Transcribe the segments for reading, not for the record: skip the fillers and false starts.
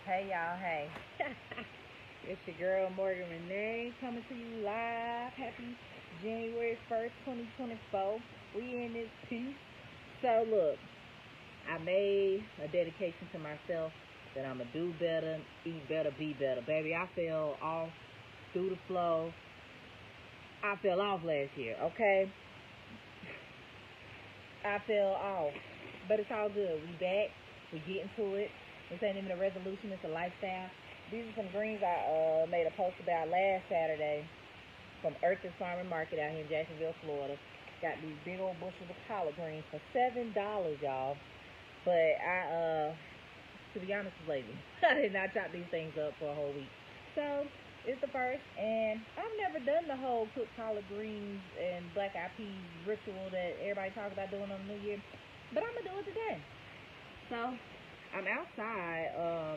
Hey y'all, hey. It's your girl Morgan Renee coming to you live. Happy January 1st, 2024. We in this piece. So look, I made a dedication to myself that I'ma do better, eat better, be better. Baby, I fell off through the flow. I fell off last year, okay? I fell off. But it's all good. We back. We get into it. This ain't even a resolution, it's a lifestyle. These are some greens I made a post about last Saturday from Earth's Farm and Market out here in Jacksonville, Florida. Got these big old bushels of collard greens for $7, y'all. But to be honest, was lazy. I did not chop these things up for a whole week. So it's the first, and I've never done the whole cooked collard greens and black eyed peas ritual that everybody talks about doing on New Year. But I'm gonna do it today. So I'm outside.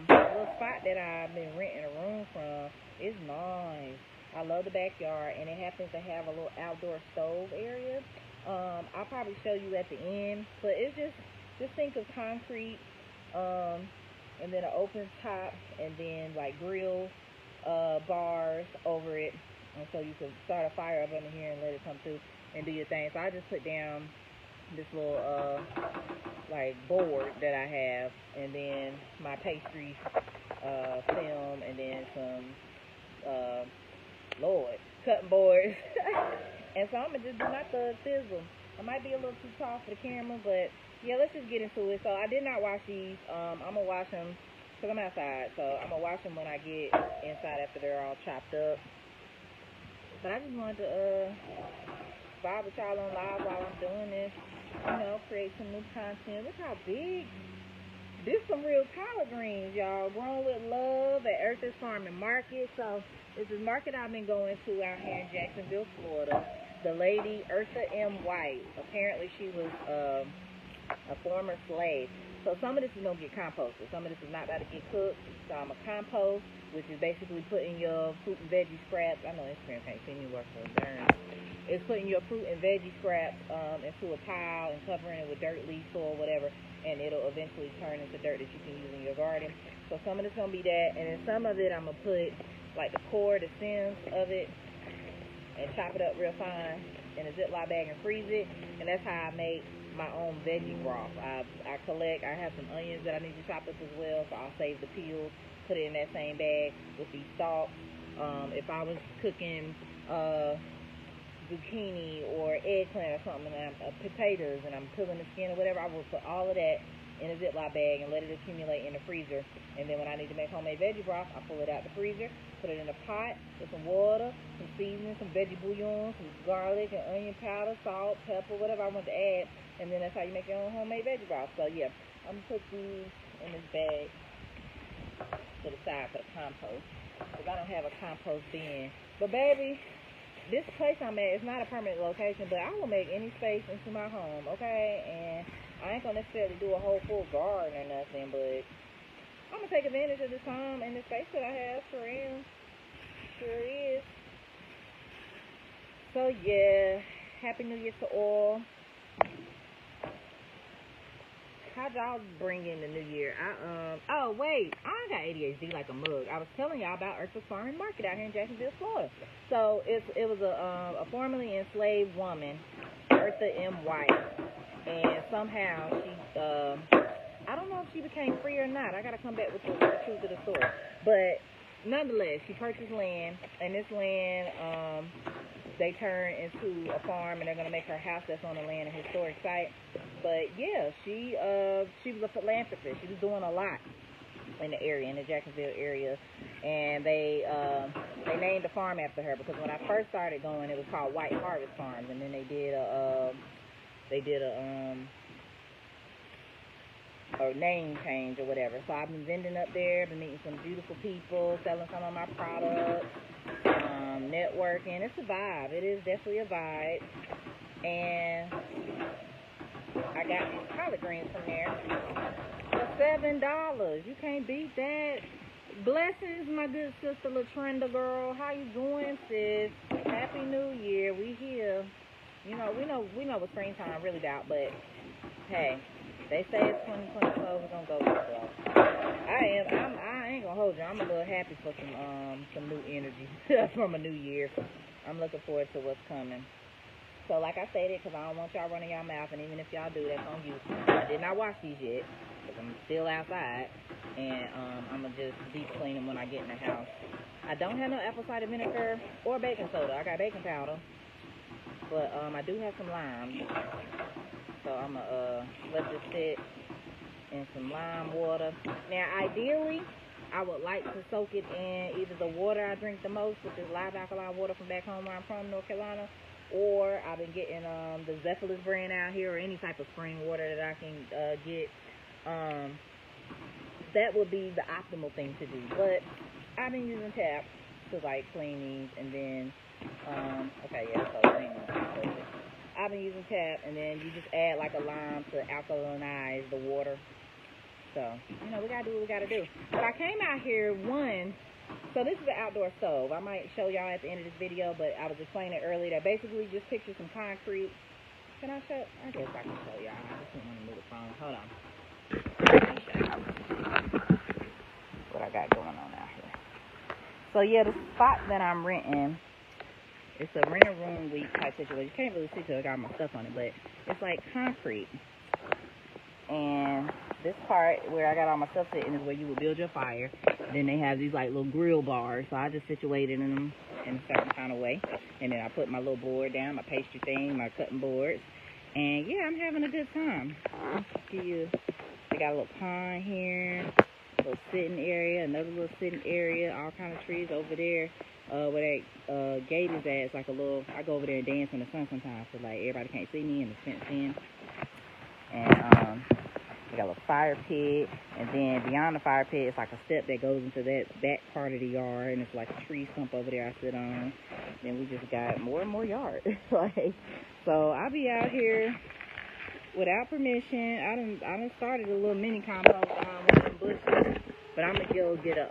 The little spot that I've been renting a room from is nice. I love the backyard, and it happens to have a little outdoor stove area. I'll probably show you at the end, but it's just think of concrete, and then an open top, and then like grill bars over it, and so you can start a fire up under here and let it come through and do your thing. So I just put down this little like board that I have, and then my pastry film, and then some cutting boards. And so I'm gonna just do my thug sizzle. I might be a little too tall for the camera, but yeah, let's just get into it. So I did not wash these. I'm gonna wash them because I'm outside. So I'm gonna wash them when I get inside after they're all chopped up. But I just wanted to vibe with y'all on live while I'm doing this. Create some new content. Look how big. This some real collard greens, y'all. Grown with love at Earth's Farm and Market. So this is market I've been going to out here in Jacksonville, Florida. The lady, Eartha M. White. Apparently she was a former slave. So some of this is going to get composted. Some of this is not about to get cooked. So I'm a compost, which is basically putting your fruit and veggie scraps. I know Instagram can't see me work for a darn. It's putting your fruit and veggie scraps into a pile and covering it with dirt, leaf, soil, whatever, and it'll eventually turn into dirt that you can use in your garden. So some of it's going to be that, and then some of it I'm going to put like the core, the stems of it, and chop it up real fine in a Ziploc bag and freeze it, and that's how I make my own veggie broth. I have some onions that I need to chop up as well, so I'll save the peels, put it in that same bag with these stalks. If I was cooking zucchini or eggplant or something, and potatoes, and I'm peeling the skin or whatever, I will put all of that in a Ziploc bag and let it accumulate in the freezer. And then when I need to make homemade veggie broth, I pull it out the freezer, put it in a pot with some water, some seasoning, some veggie bouillon, some garlic and onion powder, salt, pepper, whatever I want to add, and then that's how you make your own homemade veggie broth. So yeah, I'm gonna put these in this bag to the side for the compost, because I don't have a compost bin. But baby, this place I'm at is not a permanent location, but I will make any space into my home, okay? And I ain't gonna necessarily do a whole full garden or nothing, but I'm gonna take advantage of this time and the space that I have. Sure am. Sure is. So yeah, Happy New Year to all. How'd y'all bring in the new year? Oh wait, I got ADHD like a mug. I was telling y'all about Earth's Farm and Market out here in Jacksonville, Florida. So it was a formerly enslaved woman, Eartha M. White, and somehow she I don't know if she became free or not. I gotta come back with the truth of the story. But nonetheless, she purchased land, and this land they turned into a farm, and they're gonna make her house that's on the land, a historic site. But yeah, she was a philanthropist. She was doing a lot in the area, in the Jacksonville area, and they named the farm after her, because when I first started going, it was called White Harvest Farms, and then they did a name change or whatever. So I've been vending up there, been meeting some beautiful people, selling some of my products, networking. It's a vibe. It is definitely a vibe. And I got these collard greens from there for $7. You can't beat that. Blessings, my good sister Latrenda girl. How you doing, sis? Happy New Year. We here. We know what springtime really about, but hey, They say it's 2024, we're gonna go this way. I ain't gonna hold you. I'm a little happy for some new energy from a new year. I'm looking forward to what's coming. So like I stated, because I don't want y'all running y'all mouth, and even if y'all do, that's on you. I did not wash these yet, because I'm still outside, and I'm going to just deep clean them when I get in the house. I don't have no apple cider vinegar or baking soda. I got baking powder, but I do have some lime. So I'm going to let this sit in some lime water. Now, ideally, I would like to soak it in either the water I drink the most, which is live alkaline water from back home where I'm from, North Carolina, or I've been getting the Zephyrus brand out here, or any type of spring water that I can get. That would be the optimal thing to do. But I've been using tap to like clean these, and then I've been using tap, and then you just add like a lime to alkalinize the water. So, you know, we gotta do what we gotta do. But I came out here so this is the outdoor stove. I might show y'all at the end of this video, but I was explaining earlier that basically just picture some concrete. Can I show? I guess I can show y'all. I just didn't want to move the phone. Hold on. What I got going on out here. So yeah, the spot that I'm renting, it's a rent-a-room week type situation. You can't really see because I got my stuff on it, but it's like concrete. And this part where I got all my stuff sitting is where you would build your fire. Then they have these like little grill bars, so I just situated them in a certain kind of way. And then I put my little board down, my pastry thing, my cutting boards. And yeah, I'm having a good time. They got a little pond here, a little sitting area, another little sitting area, all kind of trees over there. Where that gate is at, it's like a little, I go over there and dance in the sun sometimes, so like everybody can't see me and it's fenced in. And we got a little fire pit, and then beyond the fire pit, it's like a step that goes into that back part of the yard, and it's like a tree stump over there I sit on. Then we just got more and more yard. So I'll be out here without permission. I done started a little mini compost behind one of them bushes, but I'm gonna go get a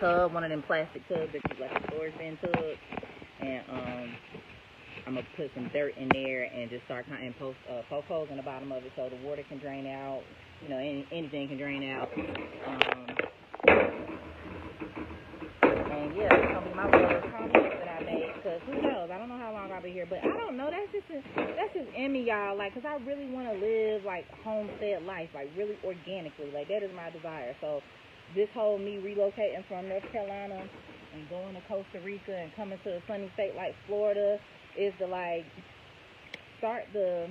tub, one of them plastic tubs that you like a storage bin tub, and I'm going to put some dirt in there and just start kind of poke holes in the bottom of it so the water can drain out. You know, anything can drain out. And yeah, it's going to be my little comment that I made, because who knows? I don't know how long I'll be here, but I don't know. That's just in me, y'all. Like, because I really want to live, like, homestead life, like, really organically. Like, that is my desire. So this whole me relocating from North Carolina and going to Costa Rica and coming to a sunny state like Florida is to like start the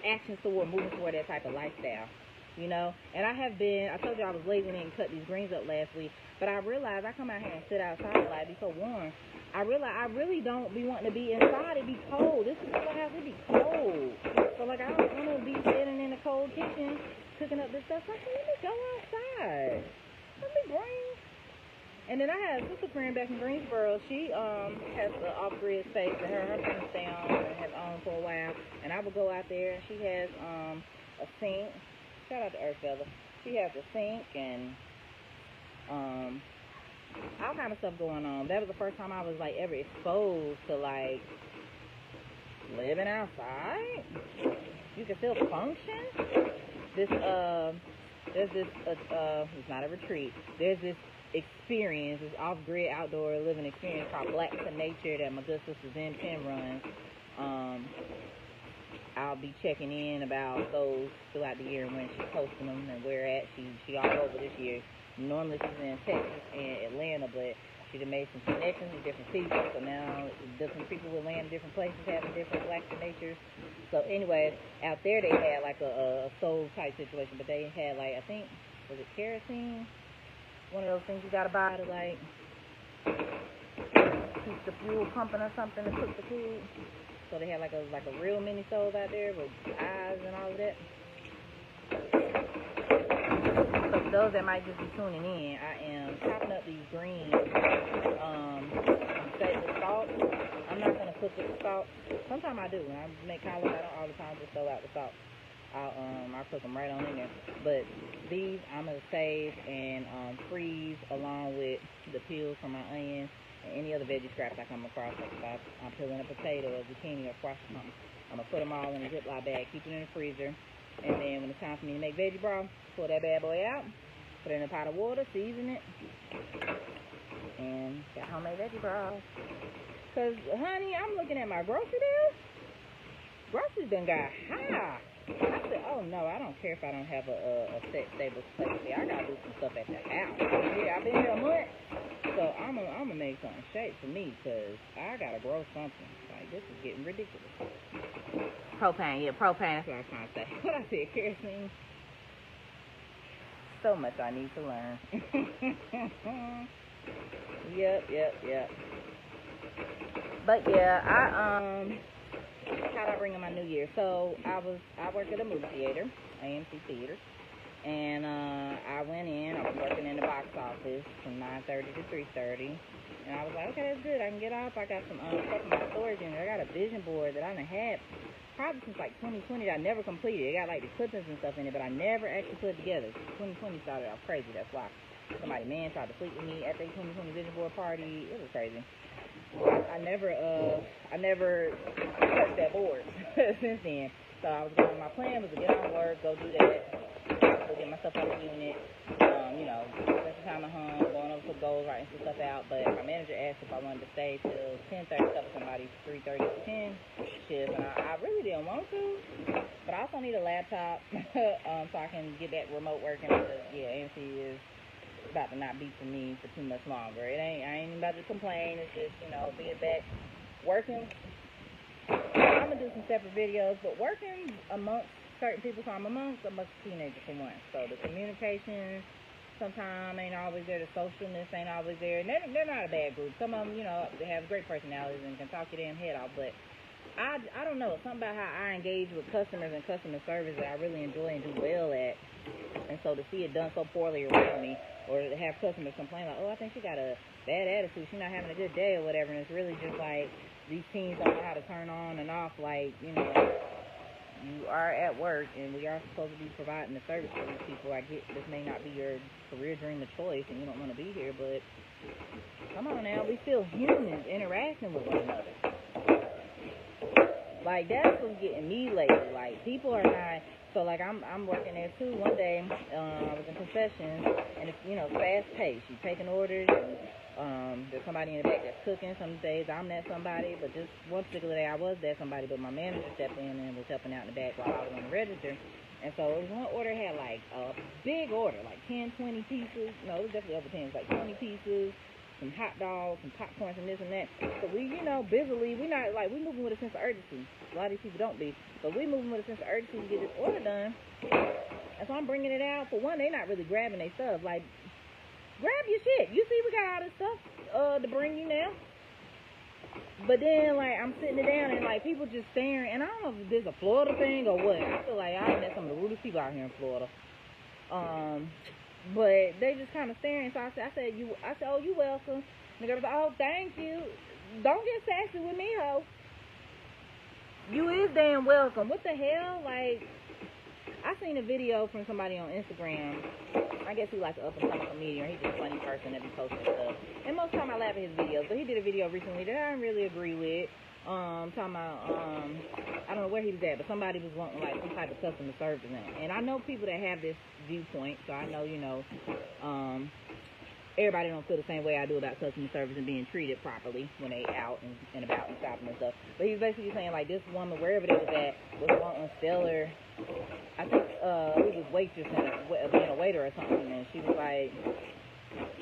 actions toward moving toward that type of lifestyle, you know. And I told you I was lazy and didn't cut these greens up last week, but I realized I come out here and sit outside a lot, be so warm. I realize I really don't be wanting to be inside. It be cold. This is what I have. It be cold. So like I don't want to be sitting in the cold kitchen cooking up this stuff. So I said, let me go outside. Let me bring. And then I had a sister friend back in Greensboro. She has an off-grid space that her husband stay on and has owned for a while. And I would go out there, and she has a sink. Shout out to Earth Fella. She has a sink and all kind of stuff going on. That was the first time I was like ever exposed to like living outside. You can still function. It's not a retreat. There's this experience, this off-grid outdoor living experience called Black to Nature that my good sister Zen Pim runs. I'll be checking in about those throughout the year and when she's posting them and where at. She all over this year. Normally she's in Texas and Atlanta, but she done made some connections with different people. So now different people will land in different places having different Black to Natures. So anyway, out there they had like a soul type situation, but they had like, I think, was it kerosene? One of those things you gotta buy to like keep the fuel pumping or something to cook the food. So they had like a real mini stove out there with eyes and all of that. So for those that might just be tuning in, I am chopping up these greens. Save the salt. I'm not gonna cook with the salt. Sometimes I do. When I make collard, I don't all the time just throw out the salt. I'll cook them right on in there. But these I'm gonna save and freeze along with the peels from my onions and any other veggie scraps I come across. Like if I'm peeling a potato or zucchini or squash or something, I'm going to put them all in a Ziploc bag, keep it in the freezer. And then when it's time for me to make veggie broth, pull that bad boy out, put it in a pot of water, season it, and got homemade veggie broth. Because, honey, I'm looking at my grocery bill. Groceries done got high. I said, oh no, I don't care if I don't have a set stable place. See, I gotta do some stuff at the house. Yeah, I've been here a month, so I'm gonna make something shake for me, because I gotta grow something. Like, this is getting ridiculous. Propane, that's what I was trying to say. What I said, kerosene. So much I need to learn. Yep. But yeah, how'd I bring in my new year? So I work at a movie theater, AMC Theater, and I went in. I was working in the box office from 9:30 to 3:30, and I was like, okay, that's good. I can get off. I got some stuff in my storage unit. I got a vision board that I done had probably since like 2020 that I never completed. It got like the clippings and stuff in it, but I never actually put it together. 2020 started off crazy. That's why somebody tried to sleep with me at the 2020 vision board party. It was crazy. I never touched that board since then. So I was going. My plan was to get on work, go do that, go get myself out of the unit. Spend some time at home, going over some goals, writing some stuff out. But my manager asked if I wanted to stay till 10:30, cover somebody's 3:30 to 10 shift, and I really didn't want to. But I also need a laptop so I can get that remote working. Because AMC is about to not be for me for too much longer. I ain't about to complain. It's just, being back working. I'm gonna do some separate videos, but working amongst certain people, so I'm amongst a bunch of teenagers for one. So the communication sometimes ain't always there. The socialness ain't always there. And they're not a bad group. Some of them, they have great personalities and can talk your damn head off. But I don't know. Something about how I engage with customers and customer service that I really enjoy and do well at. And so to see it done so poorly around me, or to have customers complain like, oh, I think she got a bad attitude, she's not having a good day or whatever, and it's really just like these teens don't know how to turn on and off. Like, you are at work and we are supposed to be providing the service for these people. I get this may not be your career dream of choice and you don't want to be here, but come on now, we still humans interacting with one another. Like, that's what's getting me lately. Like, people are not. So, like, I'm working there, too. One day, I was in concessions, and it's, fast-paced. You're taking orders, and there's somebody in the back that's cooking. Some days I'm that somebody, but just one particular day I was that somebody, but my manager stepped in and was helping out in the back while I was on the register. And so it was one order had, like, a big order, like 10, 20 pieces. No, it was definitely over 10. It was like 20 pieces. Some hot dogs, some popcorn, some this and that. So we, busily, we not like, we moving with a sense of urgency. A lot of these people don't be. But we moving with a sense of urgency to get this order done. And so I'm bringing it out. For one, they not really grabbing their stuff. Like, grab your shit. You see we got all this stuff to bring you now. But then, like, I'm sitting it down and, like, people just staring. And I don't know if this is a Florida thing or what. I feel like I met some of the rudest people out here in Florida. But they just kind of staring. So I said, oh, you welcome. And the girl was like, oh, thank you. Don't get sassy with me, ho. You is damn welcome. What the hell? Like, I seen a video from somebody on Instagram. I guess he like an up-and-coming comedian. He's just a funny person that be posting stuff. And most of the time I laugh at his videos. But he did a video recently that I didn't really agree with. Talking about, I don't know where he was at, but somebody was wanting, like, some type of customer service. And I know people that have this viewpoint, so I know, everybody don't feel the same way I do about customer service and being treated properly when they out and about and shopping and stuff. But he was basically saying, like, this woman, wherever they was at, was wanting Stellar. I think it was waitress and being a waiter or something, and she was like,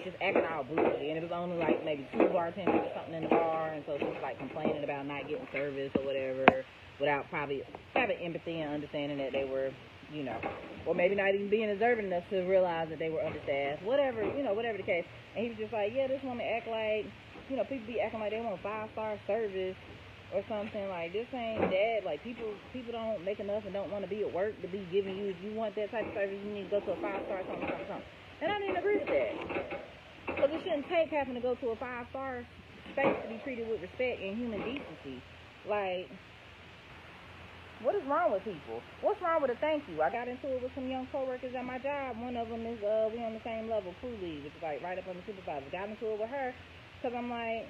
just acting all bougie, and it was only like maybe 2 bartenders or something in the bar, and so she was like complaining about not getting service or whatever, without probably having empathy and understanding that they were, or maybe not even being observant enough to realize that they were understaffed, whatever the case. And he was just like, yeah, this woman act like, people be acting like they want 5-star service or something. Like, this ain't that. Like, people don't make enough and don't want to be at work to be giving you, if you want that type of service, you need to go to a 5-star something. And I didn't agree with that. Because it shouldn't take having to go to a 5-star space to be treated with respect and human decency. Like, what is wrong with people? What's wrong with a thank you? I got into it with some young coworkers at my job. One of them is, we on the same level, crew lead, which is like right up on the supervisor. Got into it with her because I'm like,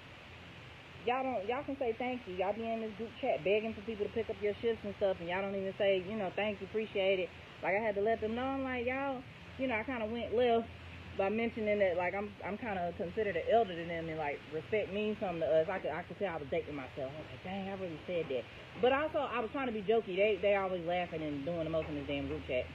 y'all can say thank you. Y'all be in this group chat begging for people to pick up your shifts and stuff, and y'all don't even say, thank you, appreciate it. Like, I had to let them know. I'm like, y'all, I kind of went left by mentioning that, like, I'm kind of considered an elder to them, and, like, respect means something to us. I could tell I was dating myself. I was like, dang, I really said that. But also, I was trying to be jokey. They always laughing and doing the most in this damn group chat,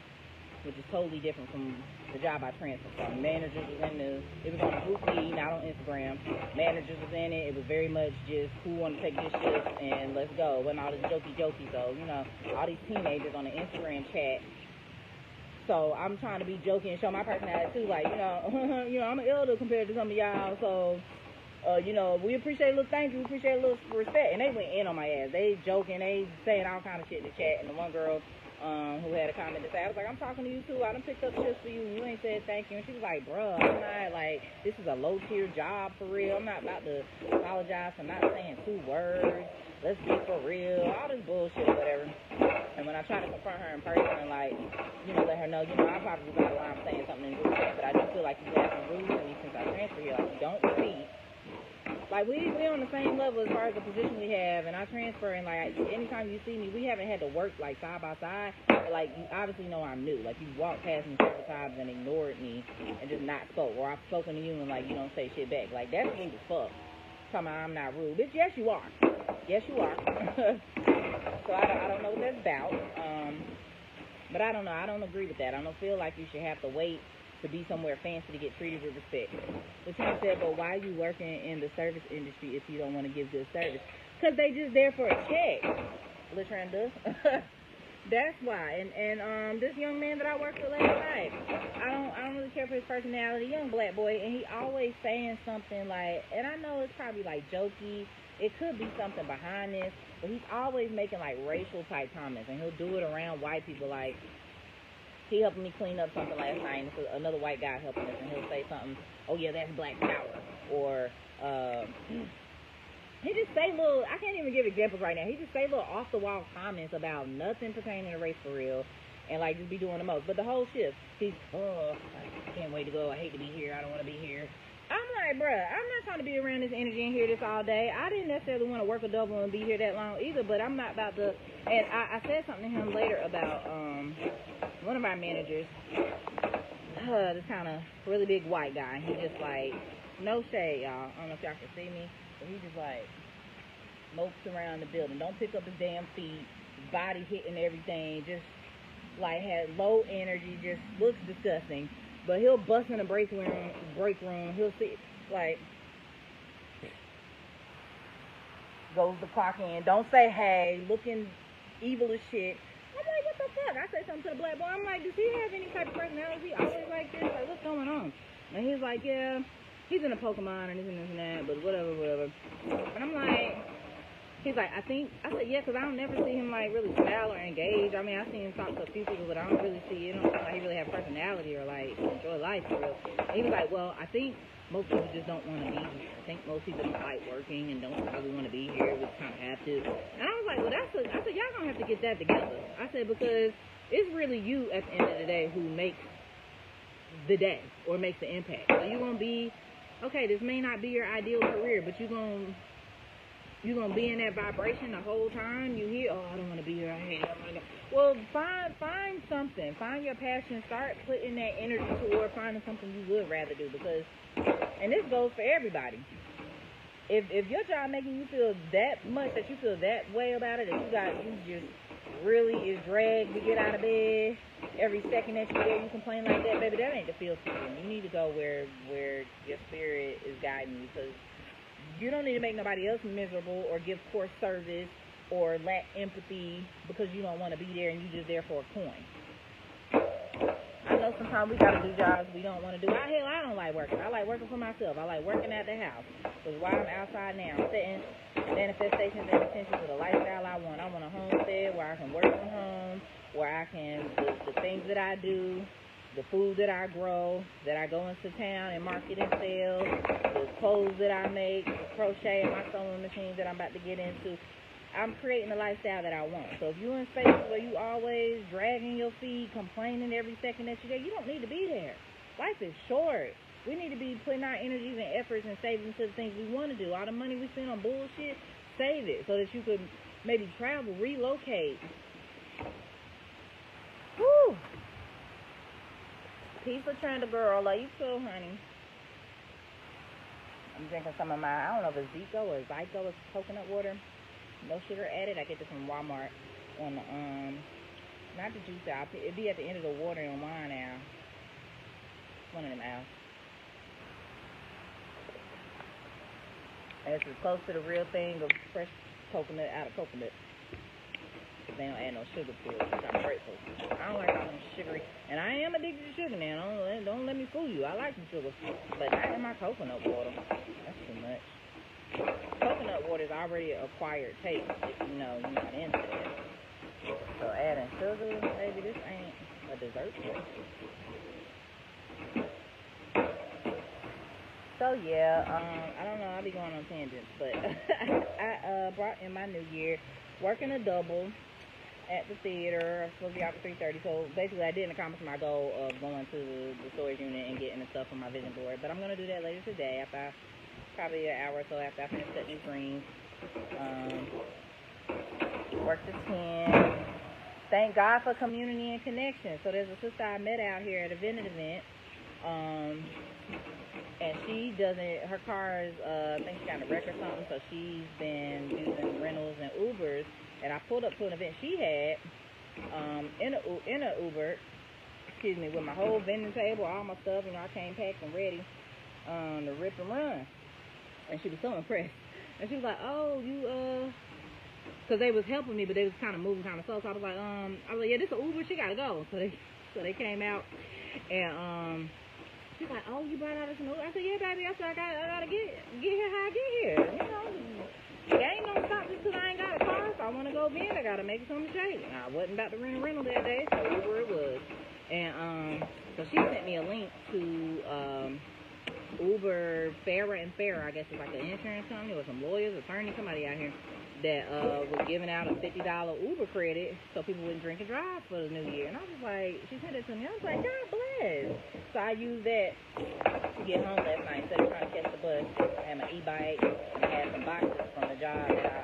which is totally different from the job I transferred from. Managers was in it was on a group lead, not on Instagram. Managers was in it. It was very much just who want to take this shift and let's go. It wasn't all this jokey. So, all these teenagers on the Instagram chat. So I'm trying to be jokey and show my personality too. Like, I'm an elder compared to some of y'all. So, we appreciate a little thank you. We appreciate a little respect. And they went in on my ass. They joking. They saying all kind of shit in the chat. And the one girl who had a comment to say, I was like, I'm talking to you too. I done picked up shifts for you and you ain't said thank you. And she was like, bruh, I'm not, like, this is a low tier job for real. I'm not about to apologize for not saying 2 words. Let's be for real. All this bullshit or whatever. And when I try to confront her in person and, like, let her know, I probably was out of line saying something in the group chat, but I do feel like you have some rules to me since I transferred here. Like, you don't repeat. Like, we on the same level as far as the position we have, and I transfer, and, like, anytime you see me, we haven't had to work, like, side by side, but, like, you obviously know I'm new. Like, you walked past me several times and ignored me and just not spoke, or I've spoken to you and, like, you don't say shit back. Like, that's rude as fuck. Talking about I'm not rude. Bitch, yes, you are. Yes, you are. So I don't know what that's about. But I don't know. I don't agree with that. I don't feel like you should have to wait to be somewhere fancy to get treated with respect. But you said, but why are you working in the service industry if you don't want to give good service? Because they just there for a check. Latranda. That's why. And this young man that I worked with last night, I don't really care for his personality. Young black boy, and he always saying something like, and I know it's probably like jokey. It could be something behind this, but he's always making like racial type comments, and he'll do it around white people. Like, he helped me clean up something last night, and it's another white guy helping us, and he'll say something, oh yeah, that's black power, or he just say little, I can't even give examples right now, he just say little off the wall comments about nothing pertaining to race for real, and like just be doing the most. But the whole shift, he's, I can't wait to go, I hate to be here, I don't want to be here. I'm like, bruh, I'm not trying to be around this energy and hear this all day. I didn't necessarily want to work a double and be here that long either, but I'm not about to. And I said something to him later about one of our managers, this kind of really big white guy. He just like, no shade, y'all. I don't know if y'all can see me, but he just like mopes around the building. Don't pick up his damn feet, his body hitting everything, just like had low energy, just looks disgusting. But he'll bust in the break room. He'll see, like, goes to clock in. Don't say hey, looking evil as shit. I'm like, what the fuck? I say something to the black boy. I'm like, does he have any type of personality? Always like this? Like, what's going on? And he's like, yeah, he's in a Pokemon and this and this and that, but whatever. And I'm like, he's like, I said, yeah, because I don't never see him, like, really smile or engage. I mean, I see him talk to a few people, but I don't really see, it don't seem like he really have personality or, like, enjoy life for real. And he was like, well, I think most people just don't want to be here. I think most people don't like working and don't really want to be here. We kind of have to. And I was like, well, I said, y'all going to have to get that together. I said, because it's really you at the end of the day who makes the day or makes the impact. So you're going to be, okay, this may not be your ideal career, but you're going to be in that vibration the whole time. You hear, oh, I don't want to be here. I hate it. I'm gonna go. Well, find something. Find your passion. Start putting that energy toward finding something you would rather do. Because, and this goes for everybody. If your job making you feel that much, that you feel that way about it, that you just really is dragged to get out of bed every second that you're there, you complain like that, baby, that ain't the field for you. You need to go where your spirit is guiding you, because you don't need to make nobody else miserable or give poor service or lack empathy because you don't want to be there and you just there for a coin. I know sometimes we got to do jobs we don't want to do. I don't like working. I like working for myself. I like working at the house. Because while I'm outside now, I'm setting manifestations and intentions of the lifestyle I want. I want a homestead where I can work from home, where I can, the things that I do, the food that I grow, that I go into town and market and sell, the clothes that I make, the crochet and my sewing machines that I'm about to get into. I'm creating the lifestyle that I want. So if you're in spaces where you always dragging your feet, complaining every second that you're there, you don't need to be there. Life is short. We need to be putting our energies and efforts and savings to the things we want to do. All the money we spend on bullshit, save it so that you could maybe travel, relocate. Woo! Peace of Tranda girl. Love you too, honey. I'm drinking some of my, I don't know if it's Zico or Zyco. It's coconut water. No sugar added. I get this from Walmart on the, not the juice out. It'd be at the end of the water and wine now. One of them out. And it's as close to the real thing of fresh coconut out of coconut. They don't add no sugar to it, which I'm grateful. I don't like all them sugary, and I am addicted to sugar now. Don't let me fool you. I like the sugar, but not in my coconut water. That's too much. Coconut water is already an acquired taste if you know you're not into it. So adding sugar, baby, this ain't a dessert. So yeah, I don't know. I'll be going on tangents, but I brought in my new year working a double at the theater. I'm supposed to be out for 3:30, so basically I didn't accomplish my goal of going to the storage unit and getting the stuff from my vision board, but I'm going to do that later today, after probably an hour or so after I finish setting these greens. Work to 10. Thank God for community and connection. So there's a sister I met out here at a vending event, and she doesn't, her car is, I think she got in a wreck or something, so she's been using rentals and Ubers. And I pulled up to an event she had in a Uber, with my whole vending table, all my stuff. You know, I came packed and ready to rip and run. And she was so impressed. And she was like, "Oh, you because they was helping me, but they was kind of moving kind of slow. So I was like, yeah, this is an Uber. She gotta go. So they came out, and she's like, "Oh, you brought out this Uber?" I said, "Yeah, baby." I said, I gotta get here how I get here. You know. I ain't no stop just 'cause I ain't got a car. If I want to go in, I got to make something shake. I wasn't about to rent a rental that day, so Uber it was. And so she sent me a link to Uber Fairer and Fairer, I guess it's like an insurance company or some lawyers, attorney, somebody out here that was giving out a $50 Uber credit so people wouldn't drink and drive for the new year. And I was like, she sent it to me. I was like, God bless. So I used that to get home last night instead of trying to catch the bus. I had my e-bike and I had some boxes from the job that I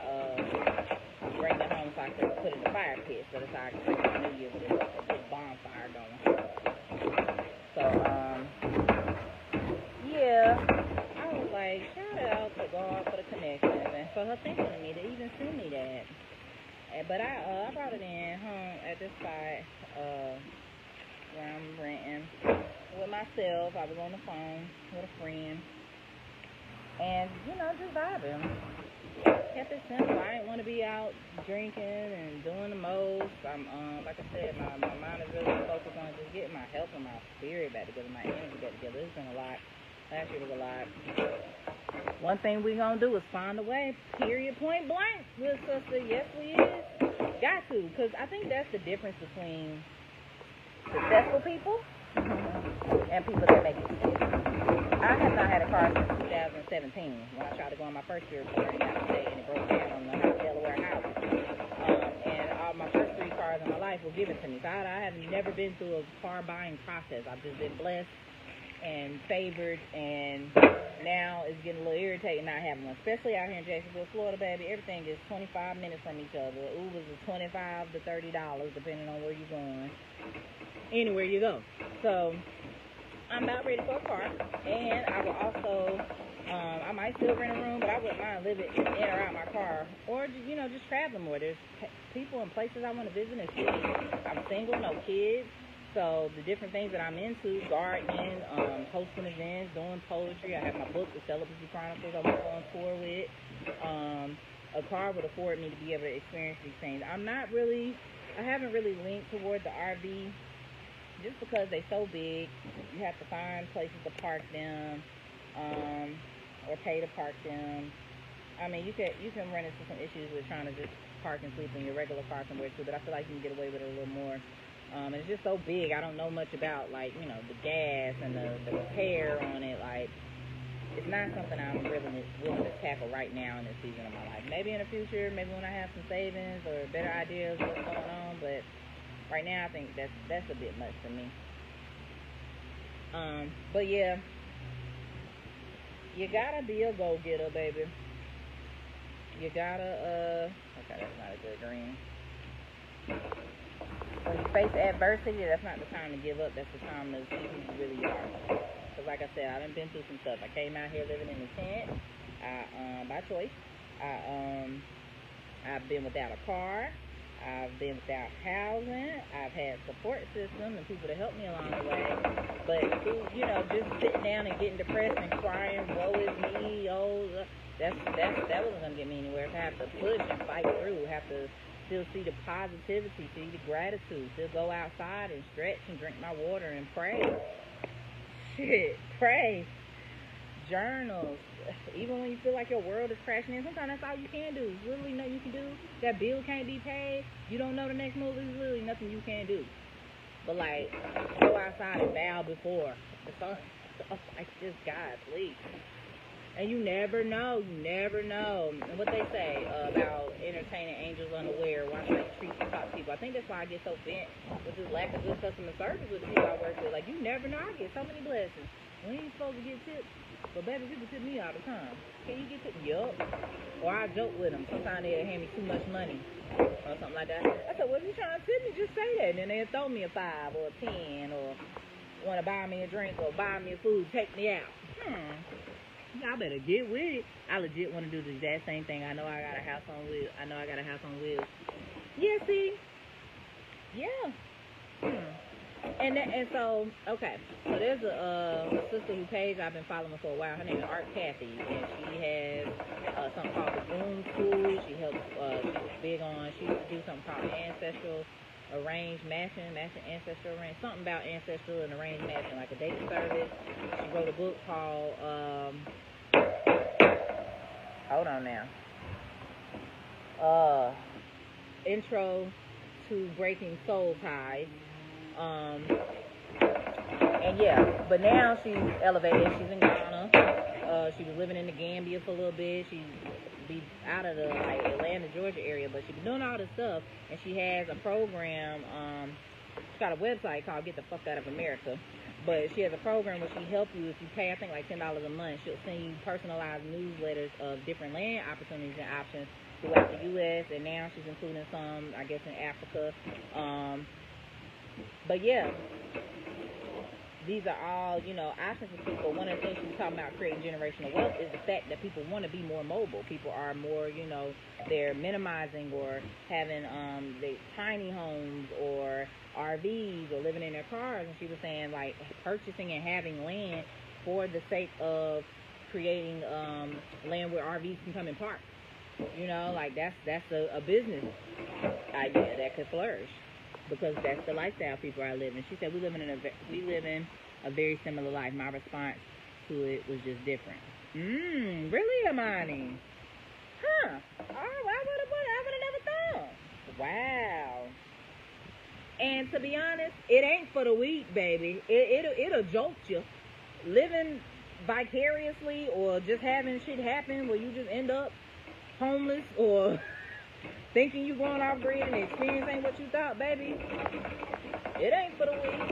bring it home so I could put it in the fire pit. So that's how I could bring the new year with a big bonfire going. So, yeah. I was like, shout out to God for the connections and for her thinking of me to even send me that. But I brought it in home at this spot where I'm renting with myself. I was on the phone with a friend and, you know, just vibing. Kept it simple. I didn't want to be out drinking and doing the most. I'm like I said, my mind is really focused on just getting my health and my spirit back together, my energy back together. It's been a lot. Last year was a lot. One thing we gonna do is find a way, period, point blank, with sister. Yes, we is. Got to, because I think that's the difference between successful people and people that make excuses. I have not had a car since 2017 when I tried to go on my first year report in United States and it broke down on the Delaware highway. And all my first 3 cars in my life were given to me. So I have never been through a car buying process. I've just been blessed and favored, and now it's getting a little irritating not having one, especially out here in Jacksonville, Florida, baby. Everything is 25 minutes from each other. Ubers is $25 to $30, depending on where you're going, anywhere you go. So I'm about ready for a car, and I will also, I might still rent a room, but I wouldn't mind living in or out my car, or you know, just traveling more. There's people and places I want to visit in the city. I'm single, no kids. So the different things that I'm into, gardening, hosting events, doing poetry. I have my book, The Celibacy Chronicles, I'm on tour with. A car would afford me to be able to experience these things. I haven't really linked toward the RV just because they're so big. You have to find places to park them, or pay to park them. I mean, you can run into some issues with trying to just park and sleep in your regular car somewhere too, but I feel like you can get away with it a little more. And it's just so big. I don't know much about, like, you know, the gas and the repair on it. Like, it's not something I'm really willing to tackle right now in this season of my life. Maybe in the future, maybe when I have some savings or better ideas of what's going on. But right now, I think that's a bit much for me. But yeah, You gotta be a go-getter, baby. You gotta, okay, that's not a good green. When you face adversity, that's not the time to give up. That's the time to see who you really are. Because like I said, I done been through some stuff. I came out here living in a tent, by choice. I've been without a car. I've been without housing. I've had support system and people to help me along the way. But just sitting down and getting depressed and crying, woe is me, that wasn't gonna get me anywhere. So I have to push and fight through. Have to still see the positivity, see the gratitude. Still go outside and stretch and drink my water and pray. Shit, pray. Journals. Even when you feel like your world is crashing in, sometimes that's all you can do. There's literally nothing you can do. That bill can't be paid. You don't know the next move. There's literally nothing you can do. But like, go outside and bow before. Like, just God, please. And you never know. And what they say about entertaining angels unaware, watching like treat and talk to people. I think that's why I get so bent with this lack of good customer service with the people I work with. Like, you never know. I get so many blessings. We ain't supposed to get tips. But baby, people tip me all the time. Can you get tips? Yup. Or I joke with them. Sometimes they'll hand me too much money or something like that. I said, well, if you're trying to tip me, just say that. And then they'll throw me a 5 or a 10 or want to buy me a drink or buy me a food, take me out. I better get with it. I legit want to do the exact same thing. I know I got a house on wheels. Yeah, see? Yeah. And so, okay. So there's a sister who page I've been following for a while. Her name is Art Kathy. And she has something called the Boom School. She helps, she's big on, she used to do something called Ancestral Arranged Matching Ancestral Arranged, something about Ancestral and Arranged Matching, like a dating service. She wrote a book called, hold on now. Intro to Breaking Soul Ties. And yeah, but now she's elevated. She's in Ghana. She was living in the Gambia for a little bit. She be out of the like Atlanta, Georgia area, but she's been doing all this stuff, and she has a program. She's got a website called Get the Fuck Out of America. But she has a program where she helps you if you pay, I think, like $10 a month. She'll send you personalized newsletters of different land opportunities and options throughout the U.S. And now she's including some, I guess, in Africa. But yeah, these are all, options for people. One of the things she was talking about creating generational wealth is the fact that people want to be more mobile. People are more, they're minimizing or having the tiny homes or RVs or living in their cars. And she was saying, like, purchasing and having land for the sake of creating land where RVs can come and park. Like that's a business idea that could flourish. Because that's the lifestyle people are living. She said we live in a very similar life. My response to it was just different. Really, Amani? Huh? Oh, I would have never thought. Wow. And to be honest, it ain't for the weak, baby. It'll jolt you. Living vicariously or just having shit happen where you just end up homeless or thinking you going off grid and the experience ain't what you thought, baby. It ain't for the weak.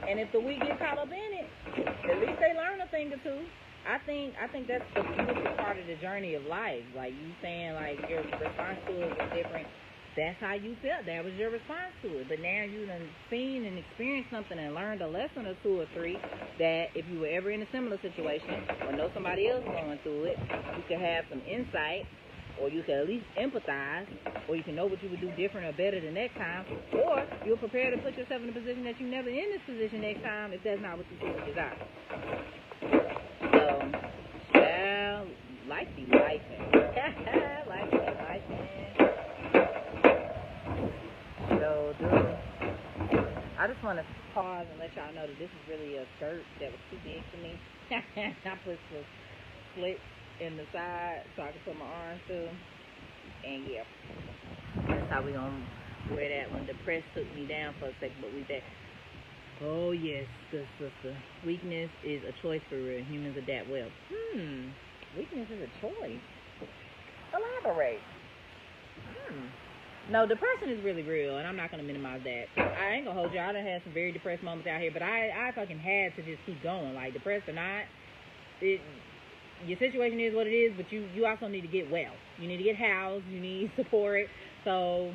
And if the weak get caught up in it, at least they learn a thing or two. I think that's the beautiful part of the journey of life. Like you saying, like your response to it was different. That's how you felt. That was your response to it. But now you done seen and experienced something and learned a lesson or 2 or 3 that if you were ever in a similar situation or know somebody else going through it, you could have some insight. Or you can at least empathize, or you can know what you would do different or better the next time, or you're prepared to put yourself in a position that you're never in this position next time if that's not what you truly desire. So, child, life be lifing. Life be lifing. So, dude, I just want to pause and let y'all know that this is really a skirt that was too big for me. I put some slits in the side so I can put my arms through, and yeah, that's how we gonna wear that one. The press took me down for a second, but we back. Oh yes, good sister. Weakness is a choice for real. Humans adapt well. Weakness is a choice. Elaborate. No, depression is really real, and I'm not gonna minimize that. I ain't gonna hold you. I done had some very depressed moments out here, but I fucking had to just keep going. Like depressed or not, your situation is what it is, but you also need to get well. You need to get housed. You need support. So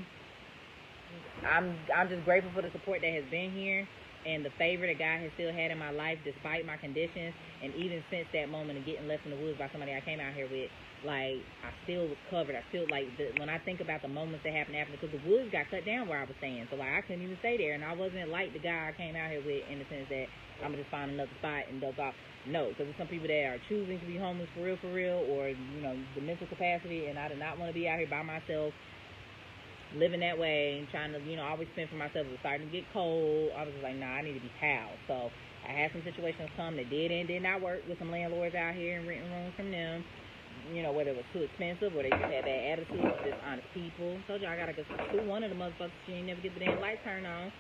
I'm just grateful for the support that has been here and the favor that God has still had in my life despite my conditions. And even since that moment of getting left in the woods by somebody I came out here with, like, I still was covered. I still, like, when I think about the moments that happened after, because the woods got cut down where I was staying. So, like, I couldn't even stay there. And I wasn't like the guy I came out here with in the sense that I'm going to just find another spot and dope off. No, because there's some people that are choosing to be homeless for real, or, you know, the mental capacity. And I did not want to be out here by myself, living that way, and trying to, you know, always spend for myself. It was starting to get cold. I was just like, nah, I need to be housed. So I had some situations come that did and did not work with some landlords out here and renting rooms from them. You know, whether it was too expensive or they just had bad attitudes, dishonest people. Told you I gotta go sue one of the motherfuckers. She ain't never get the damn light turned on.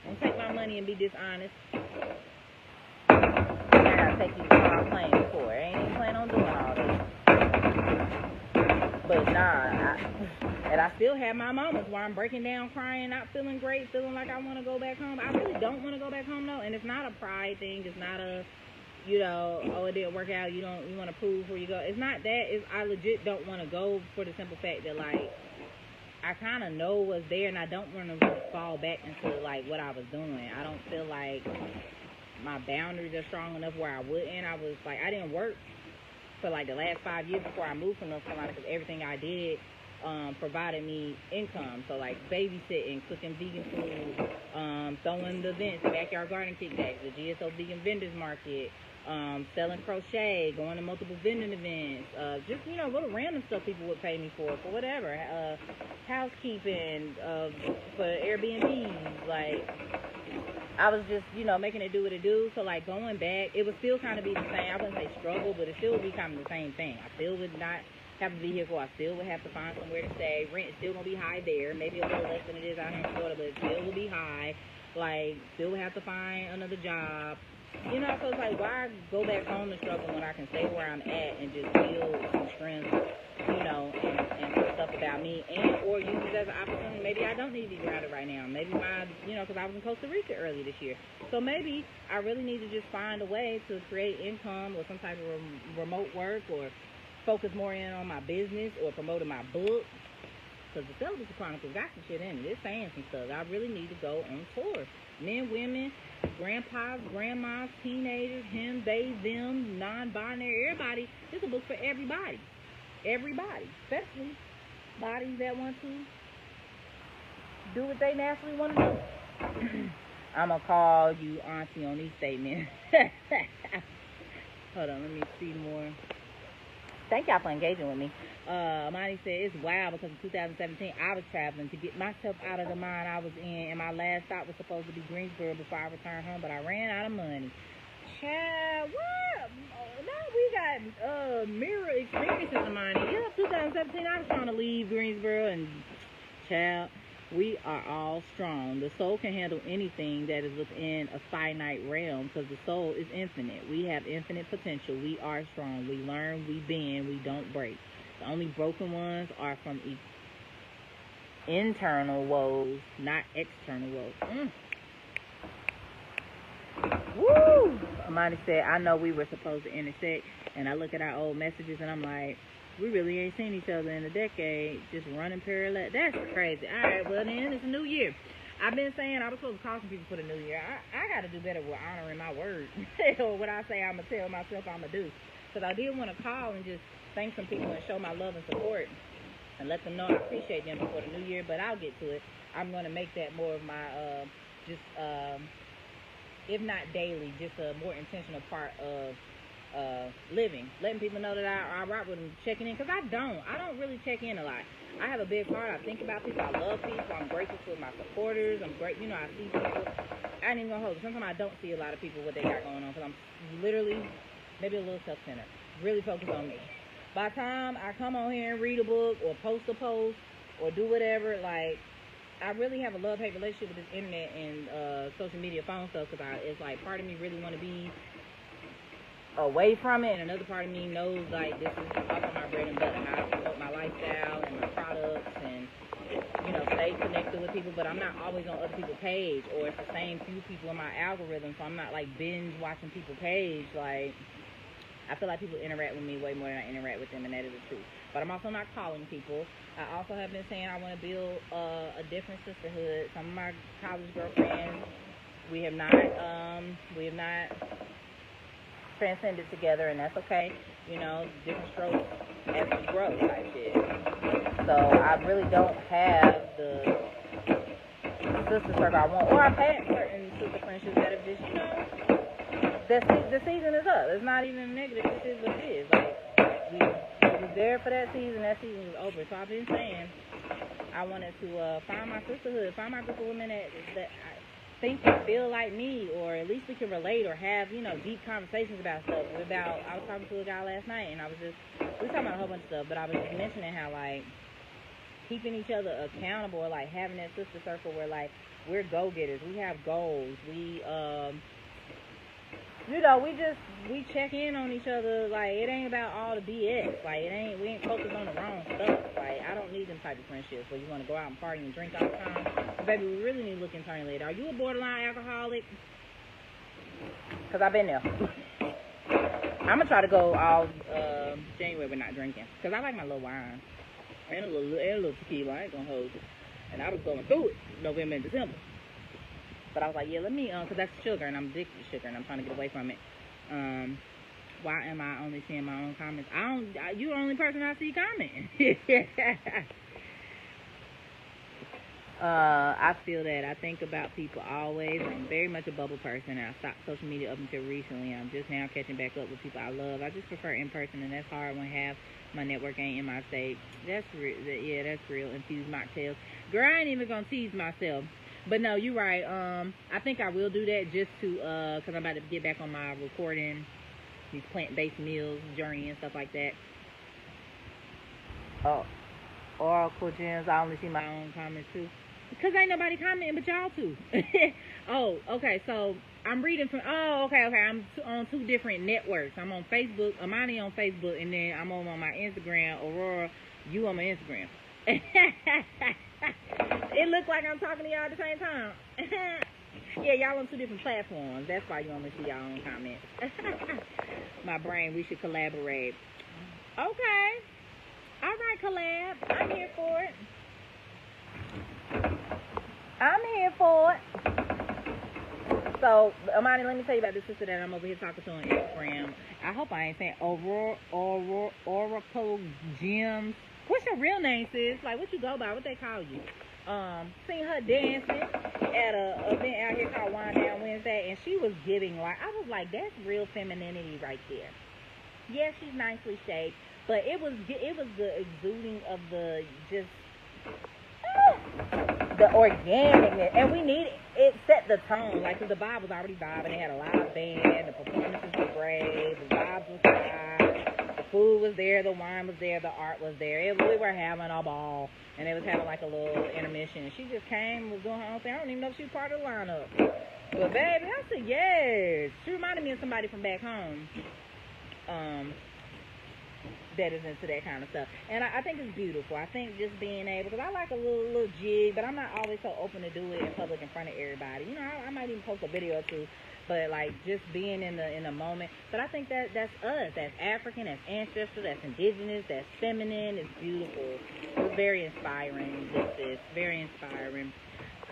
Don't take my money and be dishonest. I gotta take you to my plane before. I ain't even planning on doing all this. But nah, and I still have my moments where I'm breaking down, crying, not feeling great, feeling like I want to go back home. I really don't want to go back home though, and it's not a pride thing. It's not a, you know, oh, it didn't work out. You want to prove where you go. It's not that. It's I legit don't want to go for the simple fact that, like, I kind of know what's there, and I don't want to fall back into, like, what I was doing. I don't feel like my boundaries are strong enough where I wouldn't. I was like, I didn't work for like the last 5 years before I moved from North Carolina, because everything I did provided me income. So like babysitting, cooking vegan food, throwing the events, the backyard garden kickbacks, the GSO vegan vendors market, selling crochet, going to multiple vending events, just, you know, little random stuff people would pay me for whatever, housekeeping, for Airbnbs, like, I was just, you know, making it do what it do. So, like, going back, it would still kind of be the same. I wouldn't say struggle, but it still would be kind of the same thing. I still would not have a vehicle. I still would have to find somewhere to stay. Rent is still going to be high there. Maybe a little less than it is out here in Florida, but it still will be high. Like, still would have to find another job. You know, so it's like, why go back home and struggle when I can stay where I'm at and just build some strength, you know, and some stuff about me, and or use it as an opportunity. Maybe I don't need to be grounded right now. Maybe you know, because I was in Costa Rica earlier this year. So maybe I really need to just find a way to create income or some type of remote work, or focus more in on my business, or promoting my book. Because the Celibacy Chronicles got some shit in it. It's saying some stuff. I really need to go on tour. Men, women, grandpas, grandmas, teenagers, him, they, them, non-binary, everybody. It's a book for everybody. Everybody. Especially bodies that want to do what they naturally want to do. I'm going to call you auntie on these statements. Hold on, let me see more. Thank y'all for engaging with me. Monty said, it's wild because in 2017 I was traveling to get myself out of the mine I was in, and my last stop was supposed to be Greensboro before I returned home, but I ran out of money. Child, what? Now we got mirror experiences of mine. Yeah, 2017 I was trying to leave Greensboro, and child, we are all strong. The soul can handle anything that is within a finite realm, because the soul is infinite. We have infinite potential. We are strong. We learn, we bend, we don't break. The only broken ones are from internal woes, not external woes. Woo! Amani said, I know we were supposed to intersect, and I look at our old messages and I'm like, we really ain't seen each other in a decade, just running parallel. That's crazy. All right, well then, it's a new year. I've been saying I was supposed to call some people for the new year. I got to do better with honoring my word. Or what I say I'm going to tell myself I'm going to do. Because I did want to call and just thank some people and show my love and support and let them know I appreciate them before the new year, but I'll get to it. I'm going to make that more of my, if not daily, just a more intentional part of living, letting people know that I rock with them, checking in, because I don't really check in a lot. I have a big heart. I think about people. I love people. I'm grateful for my supporters. I'm great. You know, I see people. I ain't even gonna hold it. Sometimes I don't see a lot of people what they got going on, because I'm literally maybe a little self-centered, really focused on me. By the time I come on here and read a book or post a post or do whatever, like, I really have a love-hate relationship with this internet and social media phone stuff, because it's like part of me really want to be away from it, and another part of me knows, like, this is also my bread and butter, how I promote my lifestyle and my products, and, you know, stay connected with people. But I'm not always on other people's page, or it's the same few people in my algorithm, so I'm not like binge watching people's page. Like, I feel like people interact with me way more than I interact with them, and that is the truth. But I'm also not calling people. I also have been saying I want to build a different sisterhood. Some of my college girlfriends, we have not transcended together, and that's okay. You know, different strokes as we grow, type shit. So I really don't have the sister circle I want, or I've had certain sister friendships that have just, you know, the season is up. It's not even negative. This is what it is. Like, we was there for that season. That season was over. So I've been saying I wanted to find my sisterhood, find my group of women that I think and feel like me, or at least we can relate or have, you know, deep conversations about stuff. I was talking to a guy last night, and we were talking about a whole bunch of stuff, but I was just mentioning how, like, keeping each other accountable, or like having that sister circle where, like, we're go-getters, we have goals, we you know, we check in on each other. Like, it ain't about all the BS. Like, we ain't focused on the wrong stuff. Like, I don't need them type of friendships where you want to go out and party and drink all the time. But baby, we really need to look internally. Are you a borderline alcoholic? Because I've been there. I'm going to try to go all January with not drinking. Because I like my little wine. And a little tequila. I ain't going to hold it. And I was going through it November and December. But I was like, yeah, let me, because that's sugar, and I'm addicted to sugar, and I'm trying to get away from it. Why am I only seeing my own comments? You're the only person I see commenting. I feel that. I think about people always. I'm very much a bubble person, and I stopped social media up until recently. I'm just now catching back up with people I love. I just prefer in person, and that's hard when half my network ain't in my state. That's real. Yeah, that's real. Infused mocktails. Girl, I ain't even going to tease myself. But no, you're right. I think I will do that just to, because I'm about to get back on my recording, these plant-based meals journey and stuff like that. Oh, Oracle Gems, I only see my own comments too. Because ain't nobody commenting but y'all too. Oh, okay, so I'm reading from, okay, I'm on two different networks. I'm on Facebook, Amani on Facebook, and then I'm on my Instagram, Aurora, you on my Instagram. It looks like I'm talking to y'all at the same time. Yeah, y'all on two different platforms. That's why you only see y'all own comments. My brain, we should collaborate. Okay. All right, collab. I'm here for it. So, Amani, let me tell you about this sister that I'm over here talking to on Instagram. I hope I ain't saying Oracle Gems. What's your real name, sis? Like, what you go by? What they call you? Seen her dancing at a event out here called Wind Down Wednesday, and she was giving, like, I was like, that's real femininity right there. Yeah, she's nicely shaped, but it was the exuding of the just the organicness, and we need it set the tone. Like, 'cause the vibe was already vibing. They had a live band, the performances were great, the vibes was high, the food was there, the wine was there, the art was there. We were having a ball, and they was having like a little intermission. And she just came, was doing her own thing. I don't even know if she was part of the lineup, but baby, I said yes. She reminded me of somebody from back home. That is into that kind of stuff, and I think it's beautiful. I think just being able, because I like a little jig, but I'm not always so open to do it in public in front of everybody. You know, I might even post a video or two, but like just being in the moment. But I think that's us. That's African. That's ancestral. That's indigenous. That's feminine. It's beautiful. It's very inspiring. This is very inspiring.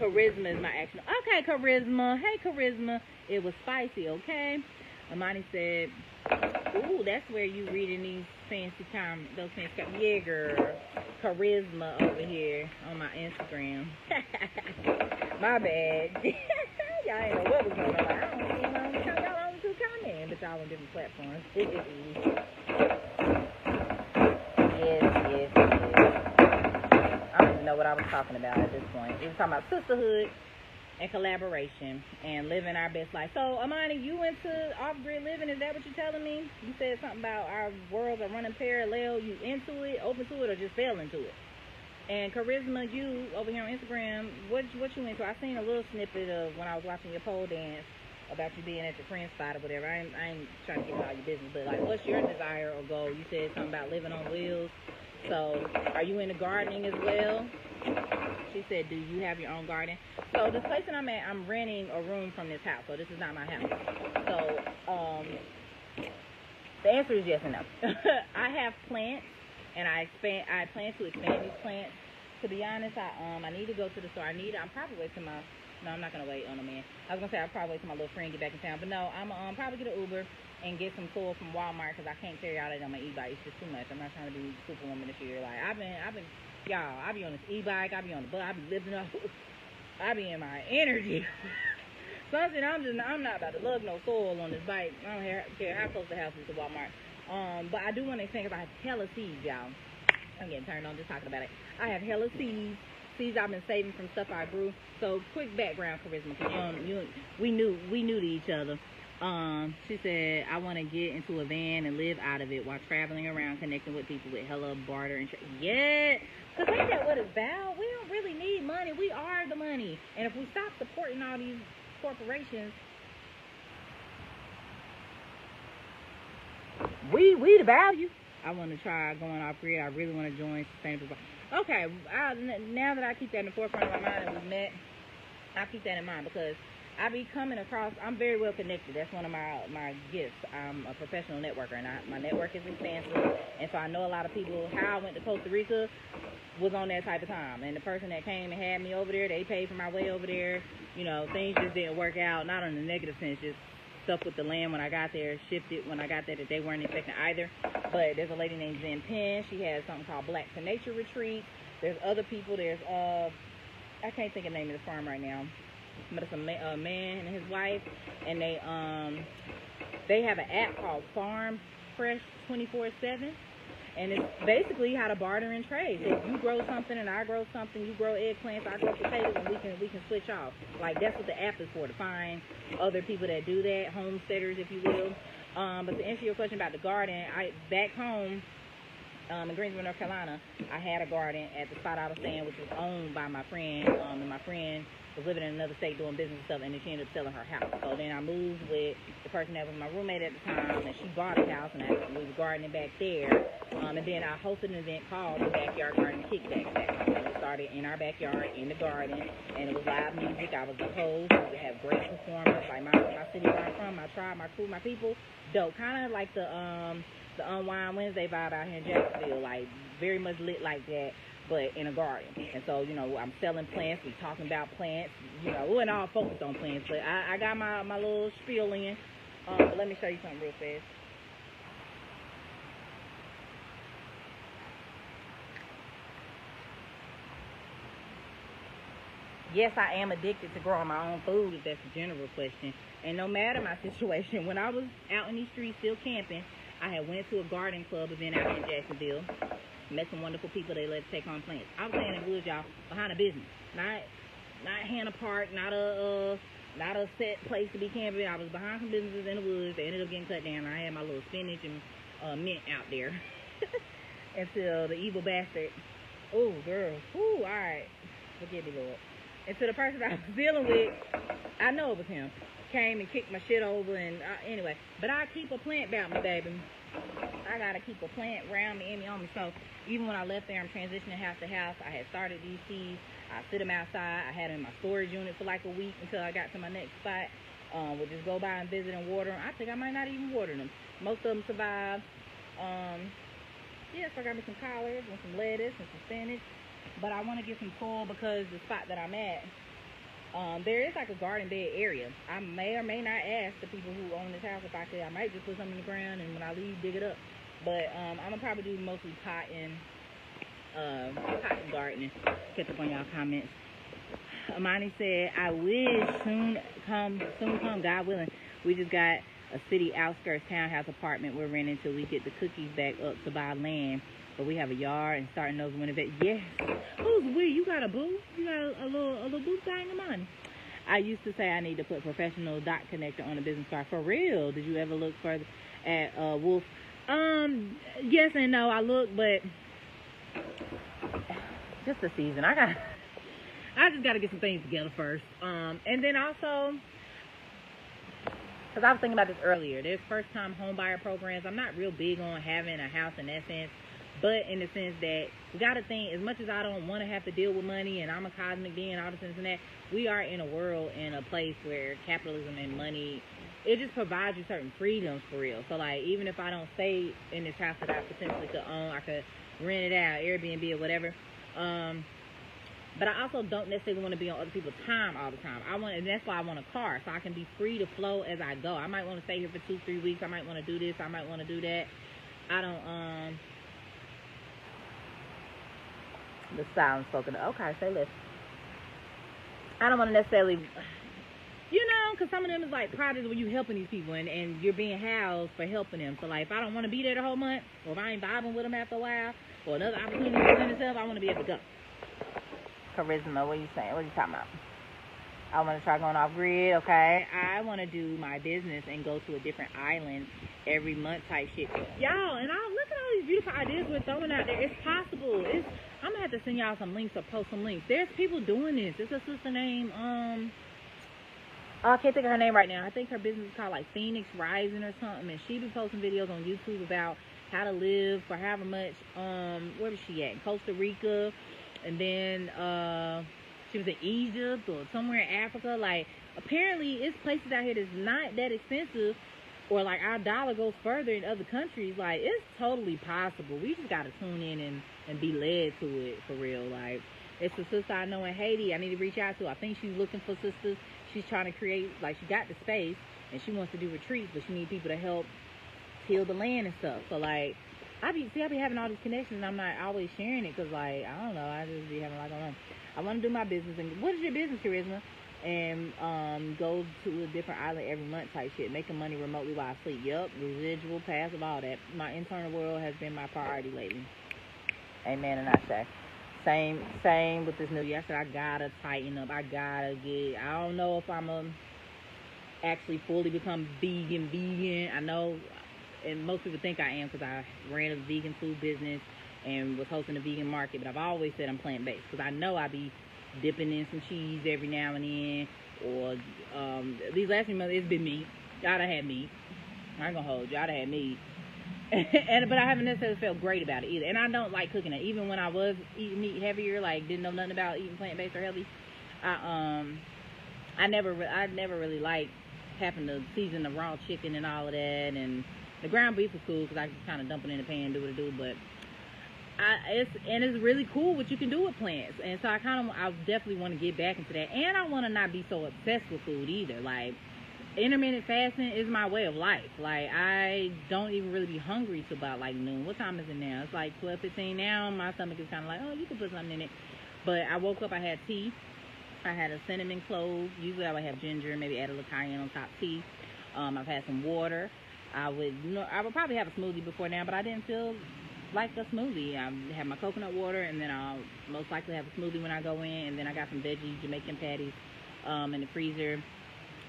Charisma is my action. Okay, Charisma. Hey, Charisma. It was spicy. Okay. Amani said, ooh, that's where you reading these fancy comments, those fancy comments. Yeah, girl. Charisma over here on my Instagram. My bad. Y'all ain't know what was going on. I don't even know. Y'all only two commenting, but y'all on different platforms. Yes. I don't even know what I was talking about at this point. We were talking about sisterhood and collaboration and living our best life. So, Amani, you into off-grid living? Is that what you're telling me? You said something about our worlds are running parallel. You into it, open to it, or just fell into it? And Charisma, you over here on Instagram, what you into? I seen a little snippet of when I was watching your pole dance about you being at your friend's spot or whatever. I ain't trying to get into all your business, but like, what's your desire or goal? You said something about living on wheels. So, are you into gardening as well? She said, do you have your own garden? So this place that I'm at, I'm renting a room from this house. So this is not my house. So The answer is yes and no. I have plants, and I plan to expand these plants. To be honest, I need to go to the store. I'm probably wait till my. No, I'm not gonna wait on a man. I was gonna say I'll probably wait till my little friend get back in town, but no, I'm probably get an Uber and get some soil from Walmart because I can't carry all that on my e-bike. It's just too much. I'm not trying to be superwoman this year. Like I've been, y'all. I be on this e-bike. I be on the bus. I be lifting up. I be in my energy. Something I'm not about to lug no soil on this bike. I don't care how close the house is to Walmart. But I do want to explain because I have hella seeds, y'all. I'm getting turned on just talking about it. I have hella seeds I've been saving from stuff I grew. So quick background, Charisma, because we knew to each other. She said I want to get into a van and live out of it while traveling around, connecting with people with hella barter and yeah, because ain't that what it's about? We don't really need money. We are the money, and if we stop supporting all these corporations, we the value. I want to try going off grid. I really want to join sustainable. Okay, now that I keep that in the forefront of my mind and we've met, I keep that in mind because I be coming across, I'm very well connected. That's one of my gifts. I'm a professional networker, and my network is expansive. And so I know a lot of people. How I went to Costa Rica was on that type of time. And the person that came and had me over there, they paid for my way over there. You know, things just didn't work out, not in a negative sense, just stuff with the land when I got there, shifted when I got there that they weren't expecting either. But there's a lady named Zen Penn. She has something called Black to Nature Retreat. There's other people. There's, I can't think of the name of the farm right now. But it's a man and his wife, and they have an app called Farm Fresh 24/7, and it's basically how to barter and trade. So if you grow something and I grow something, you grow eggplants, I grow potatoes, and we can switch off. Like that's what the app is for, to find other people that do that, homesteaders, if you will. But to answer your question about the garden, back home in Greensboro, North Carolina, I had a garden at the spot I was staying, which was owned by my friend, and my friend was living in another state doing business and stuff, and then she ended up selling her house. So then I moved with the person that was my roommate at the time, and she bought a house, and we were gardening back there. And then I hosted an event called the Backyard Garden Kickback back home. And it started in our backyard, in the garden, and it was live music. I was the host. We would have great performers, like my city where I'm from, my tribe, my crew, my people. Dope. Kind of like the Unwind Wednesday vibe out here in Jacksonville, like very much lit like that, but in a garden. And so, you know, I'm selling plants, we talking about plants, you know, we're not all focused on plants, but I got my little spiel in. But let me show you something real fast. Yes, I am addicted to growing my own food, if that's a general question. And no matter my situation, when I was out in these streets still camping, I had went to a garden club event out in Jacksonville. Met some wonderful people they let take on plants. I was staying in the woods, y'all, behind a business. Not Hannah Park, not a set place to be camping. I was behind some businesses in the woods. They ended up getting cut down. I had my little spinach and mint out there. Until the evil bastard, oh girl, ooh, alright, forgive me, Lord. Until the person I was dealing with, I know it was him, came and kicked my shit over, and anyway. But I keep a plant about me, baby. I gotta keep a plant around me, on me. So even when I left there, I'm transitioning house to house. I had started these seeds. I sit them outside. I had them in my storage unit for like a week until I got to my next spot. We'll just go by and visit and water them. I think I might not even water them. Most of them survive. Yeah, so I got me some collards and some lettuce and some spinach. But I want to get some soil because the spot that I'm at, there is like a garden bed area. I may or may not ask the people who own this house if I could. I might just put something in the ground and when I leave, dig it up. But I'm gonna probably do mostly cotton gardening. Catch up on y'all comments. Amani said, I wish soon come, God willing. We just got a city outskirts townhouse apartment we're renting till we get the cookies back up to buy land. But we have a yard and starting those winter vet. Yes. Who's we? You got a boo? You got a little boo thing of money. I used to say I need to put professional dot connector on a business card. For real? Did you ever look further at Wolf? Yes and no. I looked, but just the season. I just gotta get some things together first. And then also, because I was thinking about this earlier, there's first time home buyer programs. I'm not real big on having a house in that sense. But in the sense that we got to think, as much as I don't want to have to deal with money and I'm a cosmic being, all this and that, we are in a world, in a place where capitalism and money it just provides you certain freedoms for real. So like, even if I don't stay in this house that I potentially could own, I could rent it out, Airbnb or whatever. But I also don't necessarily want to be on other people's time all the time. And that's why I want a car, so I can be free to flow as I go. I might want to stay here for 2-3 weeks. I might want to do this. I might want to do that. I don't, the silence spoken. Okay, say less. I don't want to necessarily, because some of them is like projects where you helping these people and you're being housed for helping them. So like, if I don't want to be there the whole month, or if I ain't vibing with them after a while, or another opportunity presents itself, I want to be able to go. Charisma, what are you saying? What are you talking about? I want to try going off grid, okay? I want to do my business and go to a different island every month type shit. Y'all, and I look at all these beautiful ideas we're throwing out there. It's possible. I'm going to have to send y'all some links or post some links. There's people doing this. There's a sister named, I can't think of her name right now. I think her business is called like Phoenix Rising or something. And she be posting videos on YouTube about how to live for however much. Where was she at? In Costa Rica. And then she was in Egypt or somewhere in Africa. Like, apparently it's places out here that's not that expensive, or like our dollar goes further in other countries. Like, it's totally possible. We just gotta tune in and be led to it for real. Like, it's a sister I know in Haiti I need to reach out to. I think she's looking for sisters. She's trying to create, like, she got the space and she wants to do retreats, but she needs people to help till the land and stuff. So like, I be having all these connections and I'm not always sharing it because, like, I don't know, I just be having a lot going on. I want to do my business. And what is your business, Charisma? And go to a different island every month type shit, making money remotely while I sleep. Yup, residual, passive, all that. My internal world has been my priority lately. Amen. And I say same with this new year. I said I gotta tighten up. I don't know if I'm actually fully become vegan. I know, and most people think I am because I ran a vegan food business and was hosting a vegan market, but I've always said I'm plant-based because I know I be dipping in some cheese every now and then, or these last few months it's been meat. Y'all done had meat. I ain't gonna hold you. Y'all done had meat. But I haven't necessarily felt great about it either. And I don't like cooking it. Even when I was eating meat heavier, like didn't know nothing about eating plant-based or healthy, I never really liked having to season the raw chicken and all of that. And the ground beef was cool because I could kind of dump it in the pan and do what it do. But it's really cool what you can do with plants. And so I definitely want to get back into that. And I want to not be so obsessed with food either. Like, intermittent fasting is my way of life. Like, I don't even really be hungry till about like noon. What time is it now? It's like 12:15 now. My stomach is kind of like, oh, you can put something in it. But I woke up, I had tea. I had a cinnamon clove. Usually I would have ginger, maybe add a little cayenne on top tea. I've had some water. I would probably have a smoothie before now, but I didn't feel like a smoothie. I have my coconut water, and then I'll most likely have a smoothie when I go in. And then I got some veggie Jamaican patties in the freezer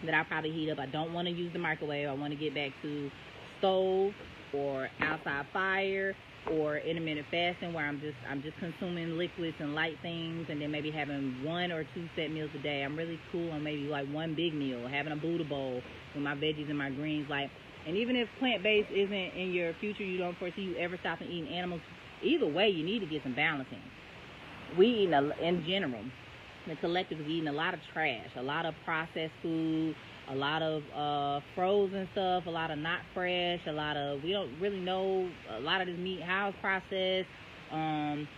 that I'll probably heat up. I don't want to use the microwave. I want to get back to stove or outside fire or intermittent fasting, where I'm just consuming liquids and light things, and then maybe having 1 or 2 set meals a day. I'm really cool on maybe like one big meal, having a Buddha bowl with my veggies and my greens. Like, and even if plant-based isn't in your future, you don't foresee you ever stopping eating animals, either way, you need to get some balance in. We eat in general. The collective is eating a lot of trash, a lot of processed food, a lot of frozen stuff, a lot of not fresh, we don't really know a lot of this meat, how it's processed. And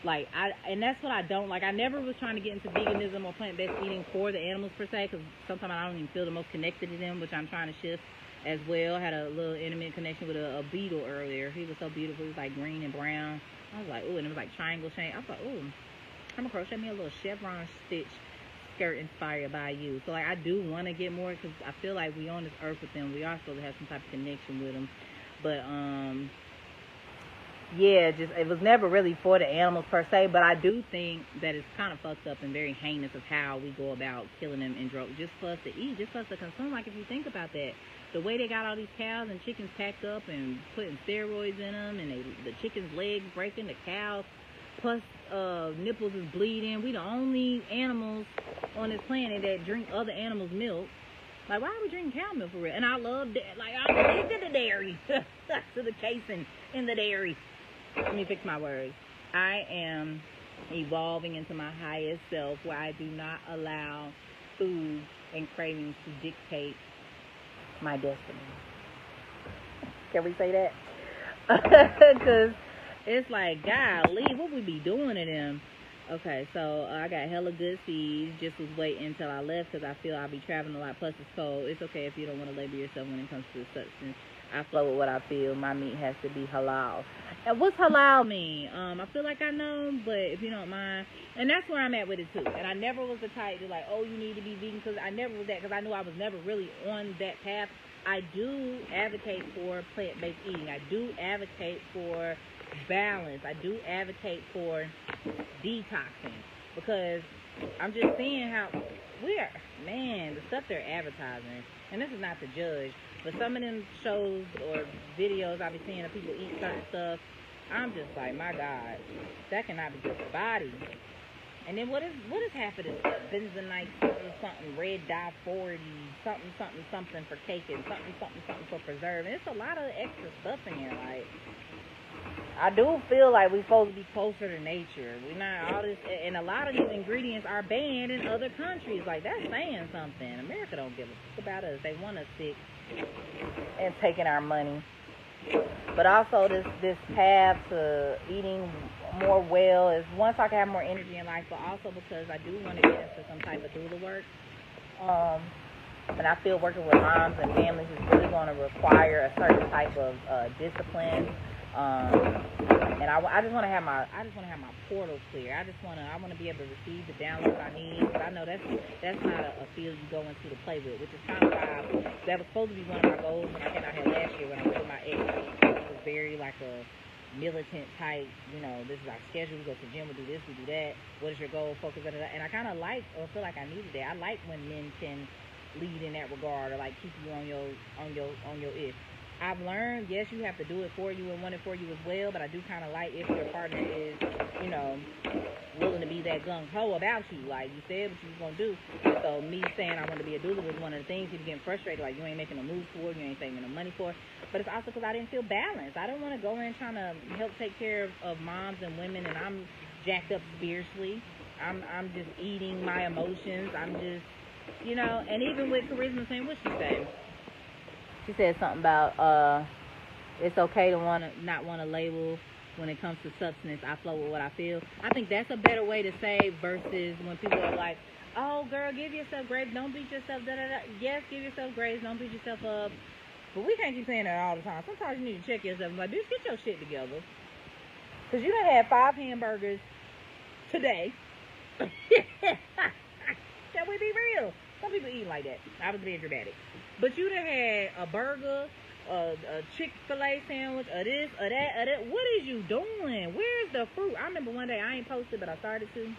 that's what I don't like. I never was trying to get into veganism or plant-based eating for the animals per se, because sometimes I don't even feel the most connected to them, which I'm trying to shift as well. I had a little intimate connection with a beetle earlier. He was so beautiful. He was like green and brown. I was like, ooh, and it was like triangle shape. I thought, ooh, I'm gonna crochet me a little chevron stitch skirt inspired by you. So like, I do want to get more, because I feel like we on this earth with them. We are supposed to have some type of connection with them. But yeah, it was never really for the animals per se. But I do think that it's kind of fucked up and very heinous of how we go about killing them and just for us to eat, just for us to consume. Like, if you think about that, the way they got all these cows and chickens packed up and putting steroids in them, and the chicken's legs breaking, the cows plus nipples is bleeding. We the only animals on this planet that drink other animals' milk. Like, why are we drinking cow milk for real? And I love that. Like, I'm addicted to dairy. To the casein in the dairy. Let me fix my words. I am evolving into my highest self, where I do not allow food and cravings to dictate my destiny. Can we say that? Because it's like, golly, what we be doing to them? Okay, so I got hella good seeds. Just was waiting until I left because I feel I'll be traveling a lot. Plus, it's cold. It's okay if you don't want to label yourself when it comes to the substance. I flow with what I feel. My meat has to be halal. And what's halal mean? I feel like I know, but if you don't mind. And that's where I'm at with it, too. And I never was the type to like, oh, you need to be vegan. Because I never was that. Because I knew I was never really on that path. I do advocate for plant-based eating. I do advocate for balance. I do advocate for detoxing, because I'm just seeing how the stuff they're advertising, and this is not to judge, but some of them shows or videos I be seeing of people eat certain stuff, I'm just like, my God, that cannot be good for the body. And then what is half of this stuff? Benzonite, something, red dye 40, something for caking, something for preserving. It's a lot of extra stuff in here. Like, I do feel like we're supposed to be closer to nature. We're not all this, and a lot of these ingredients are banned in other countries. Like, that's saying something. America don't give a fuck about us. They want us sick and taking our money. But also this path to eating more well is, once I can have more energy in life, but also because I do want to get into some type of doula work. And I feel working with moms and families is really going to require a certain type of discipline. And I just want to have my portal clear. I want to be able to receive the downloads I need, because I know that's not a field you go into to play with, which is kind of why that was supposed to be one of my goals when I came out here last year when I went to my ex. It was very like a militant type, this is our schedule, we go to the gym, we do this, we do that, what is your goal, focus on that. And I kind of like, or feel like I needed that. I like when men can lead in that regard, or like keep you on your ish. I've learned, yes, you have to do it for you and want it for you as well, but I do kind of like if your partner is, willing to be that gung-ho about you. Like, you said what you was going to do. So me saying I want to be a doula was one of the things. People getting frustrated, like, you ain't making a move for it, you ain't saving no money for it. But it's also because I didn't feel balanced. I don't want to go in trying to help take care of moms and women, and I'm jacked up spiritually. I'm just eating my emotions. I'm just, and even with Charisma saying what she said. She said something about it's okay to not want to label when it comes to substance. I flow with what I feel. I think that's a better way to say versus when people are like, oh, girl, give yourself grace. Don't beat yourself. Yes, give yourself grace. Don't beat yourself up. But we can't keep saying that all the time. Sometimes you need to check yourself. Like, bitch, get your shit together. Because you done had 5 hamburgers today. Can we be real? Some people eat like that. I was being dramatic. But you done had a burger, a Chick-fil-A sandwich, a this, a that. What is you doing? Where's the fruit? I remember one day, I ain't posted, but I started to.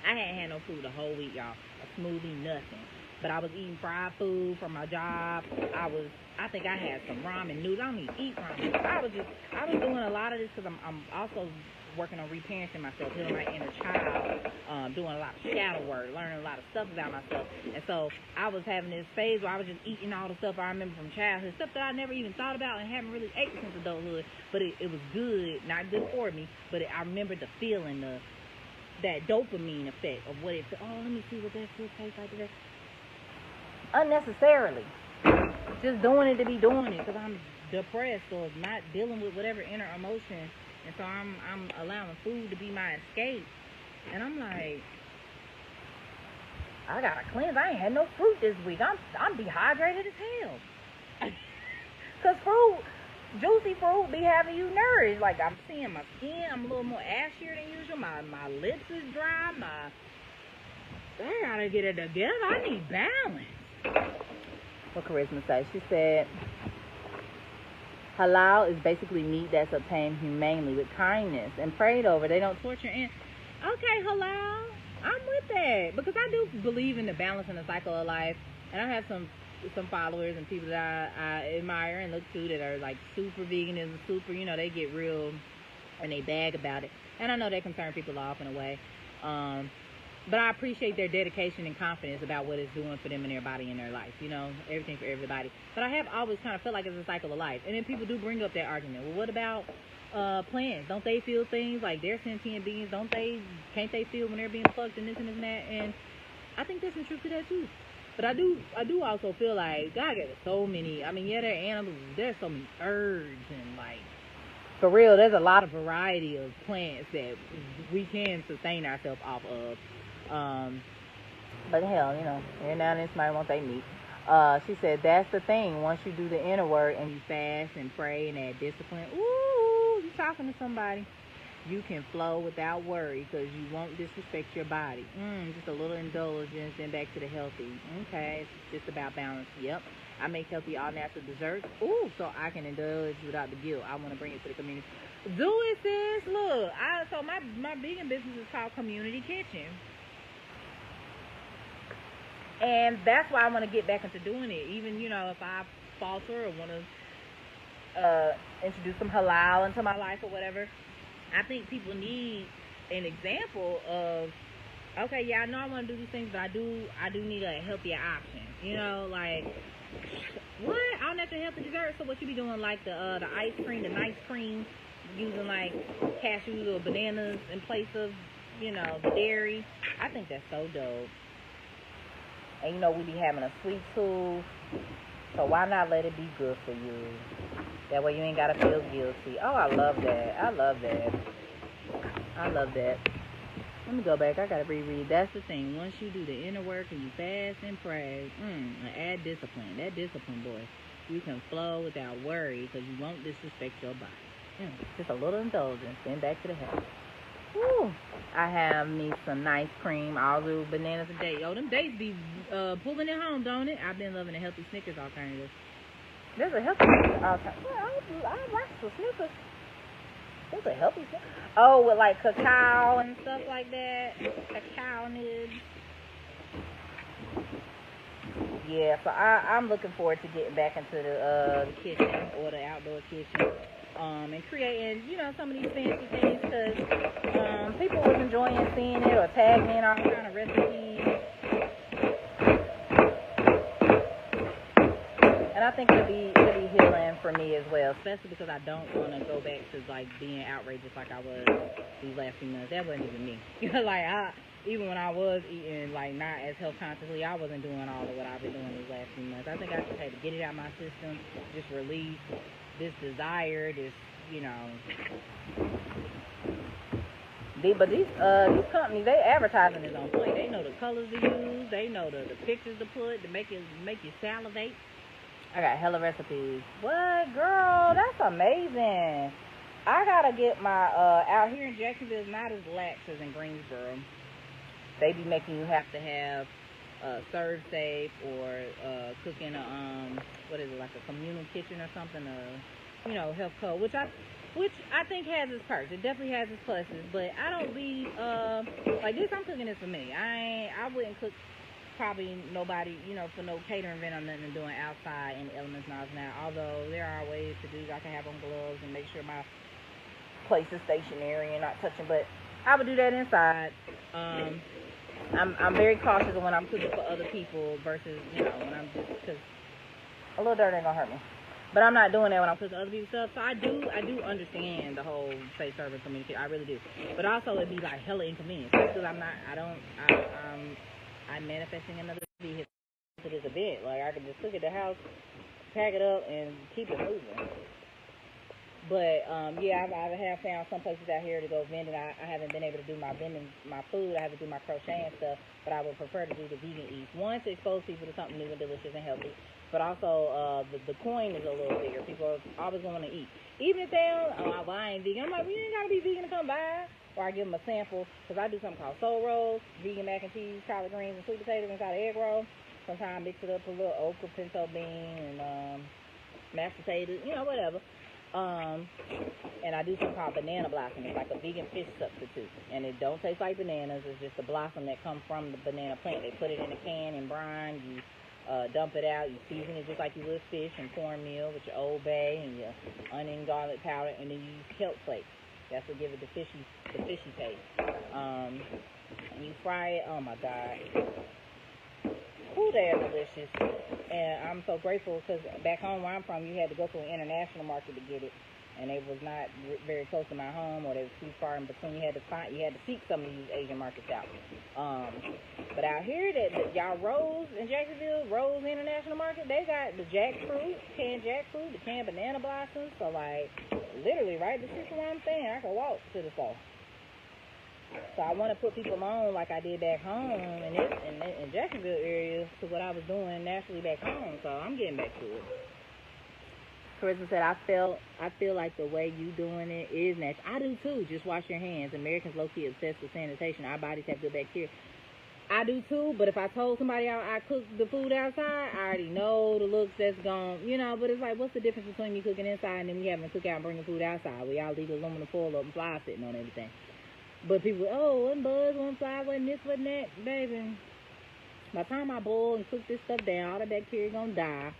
I hadn't had no food the whole week, y'all. A smoothie, nothing. But I was eating fried food from my job. I think I had some ramen noodles. I don't even eat ramen. I was doing a lot of this because I'm also working on reparenting myself, healing my inner child, doing a lot of shadow work, learning a lot of stuff about myself. And so I was having this phase where I was just eating all the stuff I remember from childhood, stuff that I never even thought about and haven't really ate since adulthood. But it was good, not good for me, but I remember the feeling, that dopamine effect of what it felt. Oh, let me see what that food tastes like today. Unnecessarily. Just doing it to be doing it because I'm depressed or not dealing with whatever inner emotion. And so I'm allowing food to be my escape. And I'm like, I gotta cleanse. I ain't had no fruit this week. I'm dehydrated as hell. Cause juicy fruit be having you nourished. Like, I'm seeing my skin, I'm a little more ashier than usual. My lips is dry. I gotta get it together. I need balance. What Charisma say? She said, halal is basically meat that's obtained humanely with kindness and prayed over. They don't torture and okay, halal, I'm with that because I do believe in the balance and the cycle of life, and I have some followers and people that I admire and look to that are like super veganism, super, they get real and they bag about it, and I know they can turn people off in a way, but I appreciate their dedication and confidence about what it's doing for them and their body and their life, everything for everybody. But I have always kind of felt like it's a cycle of life. And then people do bring up that argument. Well, what about plants? Don't they feel things like they're sentient beings? Can't they feel when they're being plucked and this and that? And I think there's some truth to that too. But I do also feel like God gave us so many. I mean, yeah, there are animals. There's so many herbs and like for real. There's a lot of variety of plants that we can sustain ourselves off of. But hell, you know, every now and then somebody won't take meat. She said that's the thing. Once you do the inner work and you fast and pray and add discipline, ooh, you talking to somebody. You can flow without worry because you won't disrespect your body. Just a little indulgence and back to the healthy. Okay, it's just about balance. Yep. I make healthy all natural desserts. Ooh, so I can indulge without the guilt. I want to bring it to the community. Do it, sis. Look, so my vegan business is called Community Kitchen. And that's why I want to get back into doing it. Even, you know, if I falter or want to introduce some halal into my life or whatever, I think people need an example of, okay, yeah, I know I want to do these things, but I do need a healthier option. You know, like, what? I don't have to healthy dessert. So what you be doing, like the ice cream, the nice cream, using like cashews or bananas in place of, you know, the dairy. I think that's so dope. And you know, we be having a sweet tooth, so why not let it be good for you? That way you ain't gotta feel guilty. Oh, I love that. I love that. Let me go back. I gotta reread. That's the thing. Once you do the inner work and you fast and pray, and add discipline. That discipline, boy, you can flow without worry because you won't disrespect your body. Just a little indulgence. Then back to the house. Woo. I have me some nice cream. I'll do bananas a day. Yo, them dates be pulling it home, don't it? I've been loving the healthy Snickers alternative. There's a healthy Snickers alternative. Well, I like some Snickers. There's a healthy Snickers. Oh, with like cacao and stuff like that. Cacao nibs. Yeah, so I'm looking forward to getting back into the kitchen or the outdoor kitchen. And creating, you know, some of these fancy things because people was enjoying seeing it or tagging in all kind of recipes. And I think it'll be healing for me as well, especially because I don't want to go back to like being outrageous like I was these last few months. That wasn't even me. Like even when I was eating like not as health consciously, I wasn't doing all of what I've been doing these last few months. I think I just had to get it out of my system, just release this desire, this, you know. But these companies, they advertising is on point. They know the colors to use. They know the pictures to put to make you salivate. I got hella recipes. What, girl? That's amazing. I gotta get my out here in Jacksonville. It's not as lax as in Greensboro. They be making you have to have serve safe or cook in a what is it, like a communal kitchen or something, you know, health code, which I think has its perks. It definitely has its pluses, but I don't be like this. I'm cooking this for me. I wouldn't cook probably nobody, you know, for no catering event or nothing doing outside in the elements now. Although there are ways to do. I can have on gloves and make sure my place is stationary and not touching, but I would do that inside. I'm very cautious when I'm cooking for other people versus, you know, when I'm just, because a little dirt ain't gonna hurt me. But I'm not doing that when I'm cooking other people's stuff. So I do understand the whole safe service communication. I really do. But also it'd be like hella inconvenient because I'm manifesting another vehicle to this event. Like I can just cook at the house, pack it up, and keep it moving. But yeah, I have found some places out here to go vending. I haven't been able to do my vending, my food. I have to do my crochet and stuff. But I would prefer to do the vegan eats. One, to expose people to something new and delicious and healthy. But also the coin is a little bigger. People are always going to eat. Even if they don't, well, I ain't vegan. I'm like, well, you ain't got to be vegan to come by. Or I give them a sample because I do something called soul rolls, vegan mac and cheese, collard greens, and sweet potatoes inside an egg roll. Sometimes I mix it up with a little okra, pinto bean, and mashed potatoes, you know, whatever. And I do something called banana blossom. It's like a vegan fish substitute. And it don't taste like bananas. It's just a blossom that comes from the banana plant. They put it in a can and brine. You dump it out. You season it just like you would fish and cornmeal with your Old Bay and your onion garlic powder. And then you use kelp flakes. That's what gives it the fishy taste. And you fry it. Oh, my God. Ooh, they are delicious. And I'm so grateful because back home where I'm from, you had to go to an international market to get it. and they was not very close to my home, or they was too far in between. You had to seek some of these Asian markets out. But out here, that y'all Rose in Jacksonville, Rose International Market, they got the jackfruit, canned jackfruit, the canned banana blossoms. So like, literally right the street from where I'm staying, I can walk to the store. So I want to put people on like I did back home in Jacksonville area to what I was doing naturally back home. So I'm getting back to it. Carissa said, I feel like the way you doing it is natural. I do too. Just wash your hands. Americans low-key obsessed with sanitation. Our bodies have good bacteria. I do too, but if I told somebody I cook the food outside, I already know the looks that's gone, but it's like, what's the difference between me cooking inside and then me having to cook out and bring the food outside? We all leave the aluminum foil up and flies sitting on everything. But people, one buzz, one fly, one this, one that, baby. By the time I boil and cook this stuff down, all the bacteria gonna die.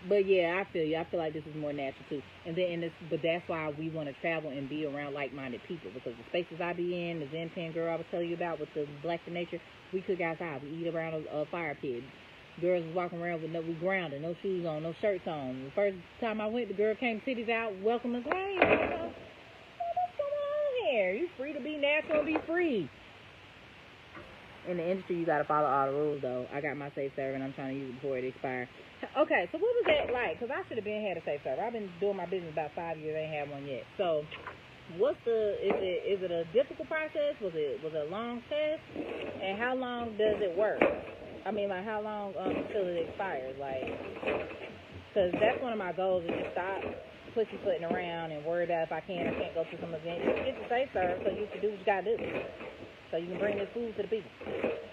But yeah, I feel you. I feel like this is more natural too. But that's why we want to travel and be around like-minded people, because the spaces I be in, the Zen Pen girl I was telling you about with the Black to Nature, we cook outside. We eat around a fire pit. Girls was walking around with we grounded, no shoes on, no shirts on. The first time I went, the girl came titties out, welcome us. Hey, what's going on here? You free to be natural and be free. In the industry, you gotta follow all the rules, though. I got my safe serve, and I'm trying to use it before it expires. Okay, so what was that like? Because I should have had a safe serve. I've been doing my business about 5 years. I ain't had one yet. So, is it a difficult process? Was it a long test? And how long does it work? I mean, like, how long until it expires? Like, because that's one of my goals, is to stop pussyfooting around and worry about if I can or can't go to some event. Just get the safe serve so you can do what you gotta do. So you can bring this food to the people.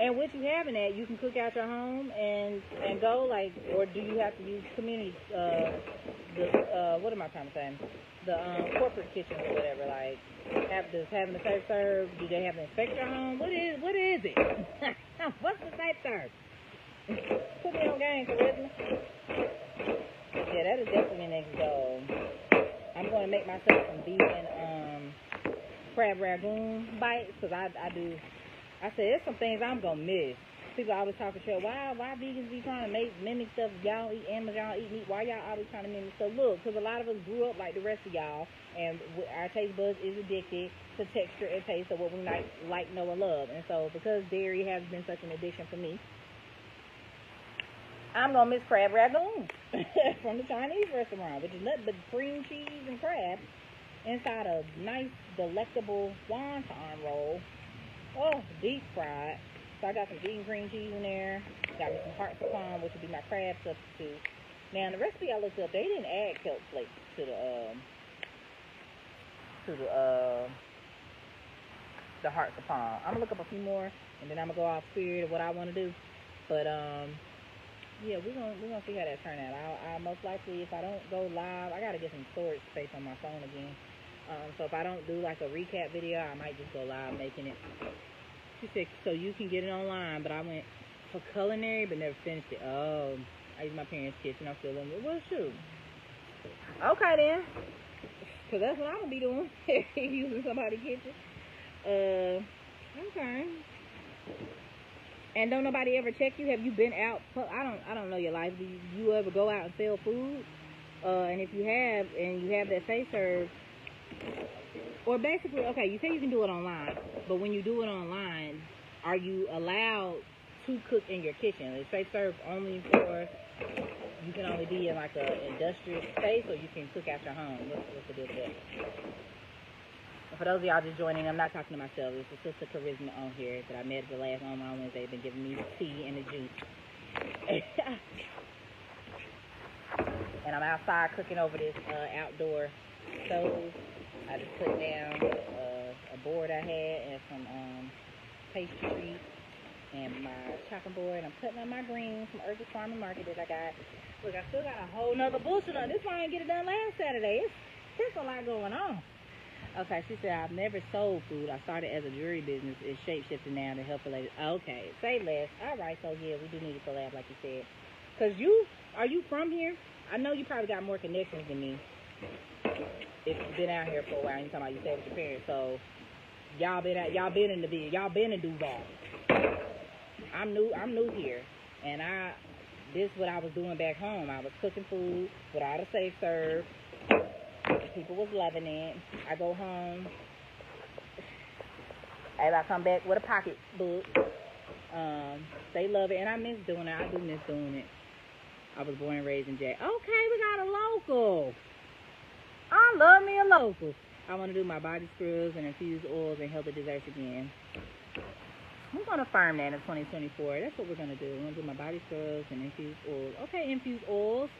And with you having that, you can cook out your home and go, like, or do you have to use community, what am I trying to say? The corporate kitchens or whatever, like, having the safe serve, do they have to inspect your home? What is it? What's the safe serve? Put me on game, Charisma. Yeah, that is definitely the next goal. I'm going to make myself some vegan, crab ragoon bites, because I said there's some things I'm gonna miss. People always talking shit, why vegans be trying to mimic stuff? Y'all eat animals, y'all eat meat, why y'all always trying to mimic stuff? Look, because a lot of us grew up like the rest of y'all, and our taste buds is addicted to texture and taste of what we like, know, and love. And so because dairy has been such an addiction for me, I'm gonna miss crab ragoon from the Chinese restaurant, which is nothing but cream cheese and crab inside a nice, delectable wonton roll. Oh, deep fried. So I got some vegan cream cheese in there. Got me some hearts of palm, which would be my crab substitute. Now, in the recipe I looked up, they didn't add kelp flakes to the hearts of palm. I'm gonna look up a few more, and then I'm gonna go off spirit of what I want to do. But yeah, we're gonna see how that turn out. I most likely, if I don't go live, I gotta get some storage space on my phone again. So if I don't do like a recap video, I might just go live making it. She said, so you can get it online, but I went for culinary but never finished it. Oh, I used my parents' kitchen. I'm still in it. Well, shoot. Okay then, because that's what I'm gonna be doing, using somebody's kitchen. Okay. And don't nobody ever check you? Have you been out? I don't know your life. Do you ever go out and sell food? And if you have, and you have that safe serve, or basically, okay, you say you can do it online, but when you do it online, are you allowed to cook in your kitchen? Is safe serve only for, you can only be in like a industrial space, or you can cook at your home? What's the deal with that? For those of y'all just joining, I'm not talking to myself. It's the Sister Charisma on here that I met at the last online Wednesday. They've been giving me tea and the juice. And I'm outside cooking over this outdoor stove. I just put down a board I had and some pastry treats and my chopping board. And I'm cutting up my greens from Urgent Farm and Market that I got. Look, I still got a whole nother bushel on. This one I didn't get it done last Saturday. There's a lot going on. Okay, she said, I've never sold food. I started as a jewelry business. It's shape-shifting now to help ladies. Okay, say less. All right, so yeah, we do need to collab, like you said. Because are you from here? I know you probably got more connections than me. If you've been out here for a while, you talking about you stayed with your parents, so y'all been in the video, y'all been in Duval. I'm new here, and this is what I was doing back home. I was cooking food without a safe serve, People was loving it. I go home. I come back with a pocketbook. They love it, and I miss doing it. I do miss doing it. I was born and raised in Jack. Okay, we got a local. I love me a local. I want to do my body scrubs and infused oils and healthy desserts again. We're going to farm that in 2024. That's what we're going to do. We're going to do my body scrubs and infused oils. Okay, infused oils.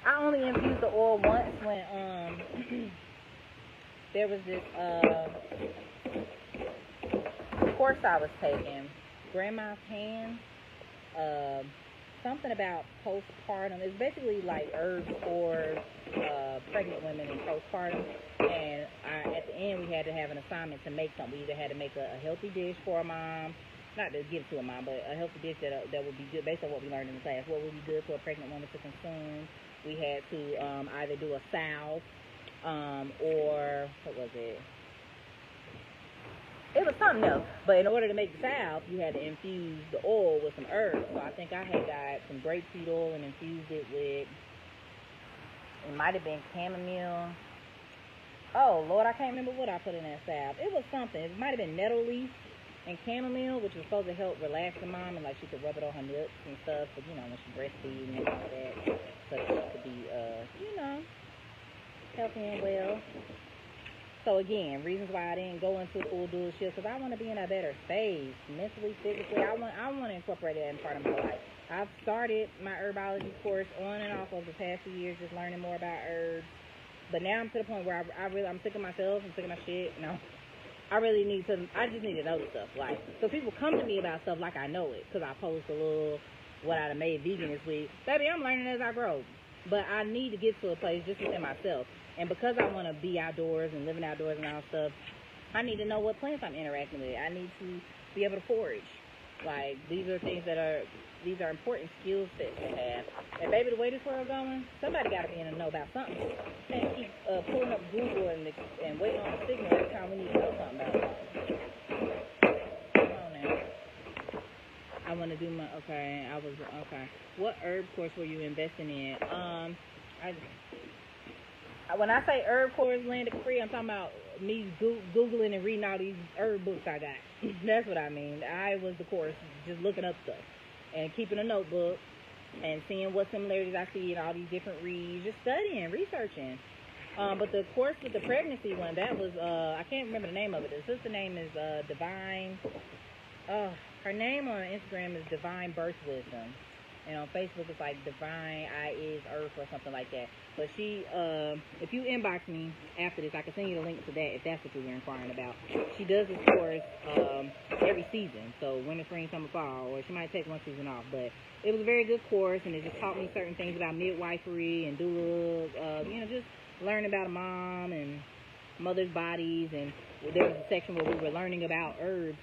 I only infused the oil once when there was this course I was taking. Grandma's Hands. Something about postpartum. It's basically like herbs for pregnant women and postpartum. And at the end, we had to have an assignment to make something. We either had to make a healthy dish for a mom, not to give it to a mom, but a healthy dish that would be good based on what we learned in the class. What would be good for a pregnant woman to consume? We had to either do a salve or what was it? It was something else, but in order to make the salve, you had to infuse the oil with some herbs. So I think I had got some grapeseed oil and infused it with, it might have been chamomile. Oh, Lord, I can't remember what I put in that salve. It was something. It might have been nettle leaf and chamomile, which was supposed to help relax the mom, and like she could rub it on her nuts and stuff, but you know, when she breastfeeds and all that, so that she could be, healthy and well. So again, reasons why I didn't go into full dual shift, because I want to be in a better space, mentally, physically. I want to incorporate that in part of my life. I've started my herbology course on and off over the past few years, just learning more about herbs. But now I'm to the point where I'm sick of myself, I'm sick of my shit. No, I just need to know the stuff. Like, so people come to me about stuff like I know it, because I post a little what I made vegan this week. Baby, I'm learning as I grow. But I need to get to a place just within myself. And because I want to be outdoors and living outdoors and all stuff, I need to know what plants I'm interacting with. I need to be able to forage. Like, these are important skill sets to have. And baby, the way this world going, somebody got to be in the know about something. Can't keep pulling up Google and waiting on the signal every time we need to know something about something. Come on now. I want to do okay. What herb course were you investing in? When I say herb course landed free, I'm talking about me Googling and reading all these herb books I got. That's what I mean. I was the course, just looking up stuff and keeping a notebook and seeing what similarities I see in all these different reads, just studying, researching. But the course with the pregnancy one, that was, I can't remember the name of it. The sister name is Divine. Her name on Instagram is Divine Birth Wisdom. And on Facebook, it's like Divine I Is Earth or something like that. But she, if you inbox me after this, I can send you the link to that if that's what you were inquiring about. She does this course every season. So winter, spring, summer, fall. Or she might take one season off. But it was a very good course, and it just taught me certain things about midwifery and doula, just learn about a mom and mother's bodies. And there was a section where we were learning about herbs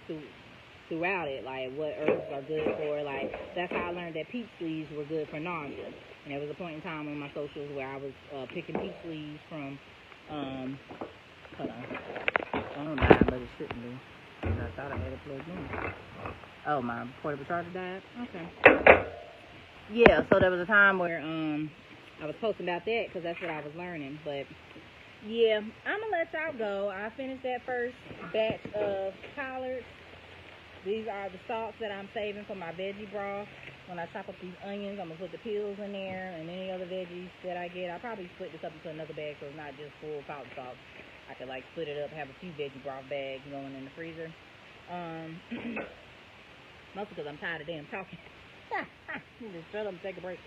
throughout it, like what herbs are good for. Like, that's how I learned that peach leaves were good for nausea. And there was a point in time on my socials where I was picking peach leaves from hold on, I don't know, but it shouldn't be. I thought I had it plugged in. Oh, my portable charger died. Okay. Yeah, so there was a time where I was posting about that because that's what I was learning. But yeah, I'm gonna let y'all go. I finished that first batch of collards. These are the stalks that I'm saving for my veggie broth. When I chop up these onions, I'm going to put the peels in there and any other veggies that I get. I'll probably split this up into another bag so it's not just full collard stalks. I could, like, split it up, have a few veggie broth bags going in the freezer. Mostly because I'm tired of damn talking. Just shut up and take a break.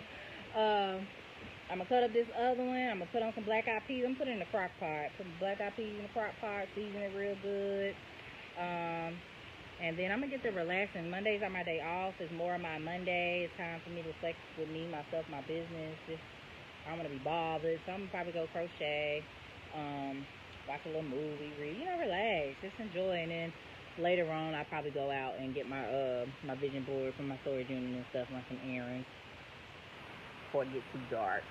I'm going to cut up this other one. I'm going to put on some black-eyed peas. I'm going to put it in the crock pot. Put the black-eyed peas in the crock pot, season it real good. And then I'm going to get to relaxing. Mondays are my day off. It's more of my Monday. It's time for me to flex with me, myself, my business. I want to be bothered. So I'm going to probably go crochet, watch a little movie, read, relax, just enjoy. And then later on, I'll probably go out and get my my vision board from my storage unit and stuff, run some errands before it gets too dark.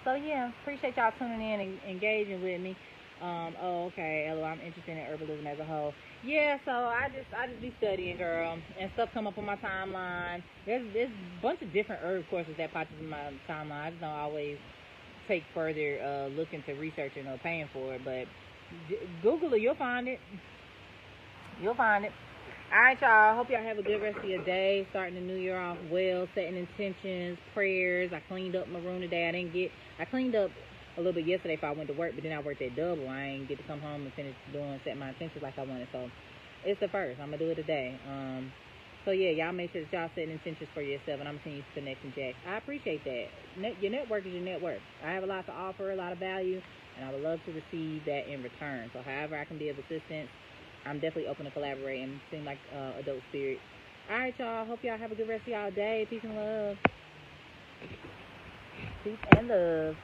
So, yeah, appreciate y'all tuning in and engaging with me. Okay, LOL, I'm interested in herbalism as a whole. Yeah, so I just be studying, girl, and stuff come up on my timeline. There's a bunch of different herb courses that pop up in my timeline. I just don't always take further look into researching or paying for it. But Google it, you'll find it. You'll find it. All right, y'all. Hope y'all have a good rest of your day. Starting the new year off well, setting intentions, prayers. I cleaned up my room today. I cleaned up a little bit yesterday if I went to work, but then I worked at double. I ain't get to come home and finish set my intentions like I wanted. So it's the first. I'm gonna do it today. So yeah, y'all make sure that y'all setting intentions for yourself, and I'm seeing you Connection Jack. I appreciate that. Your network is your network. I have a lot to offer, a lot of value, and I would love to receive that in return. So however I can be of assistance, I'm definitely open to collaborate and seem like adult spirit. All right, y'all. Hope y'all have a good rest of y'all day. Peace and love. Peace and love.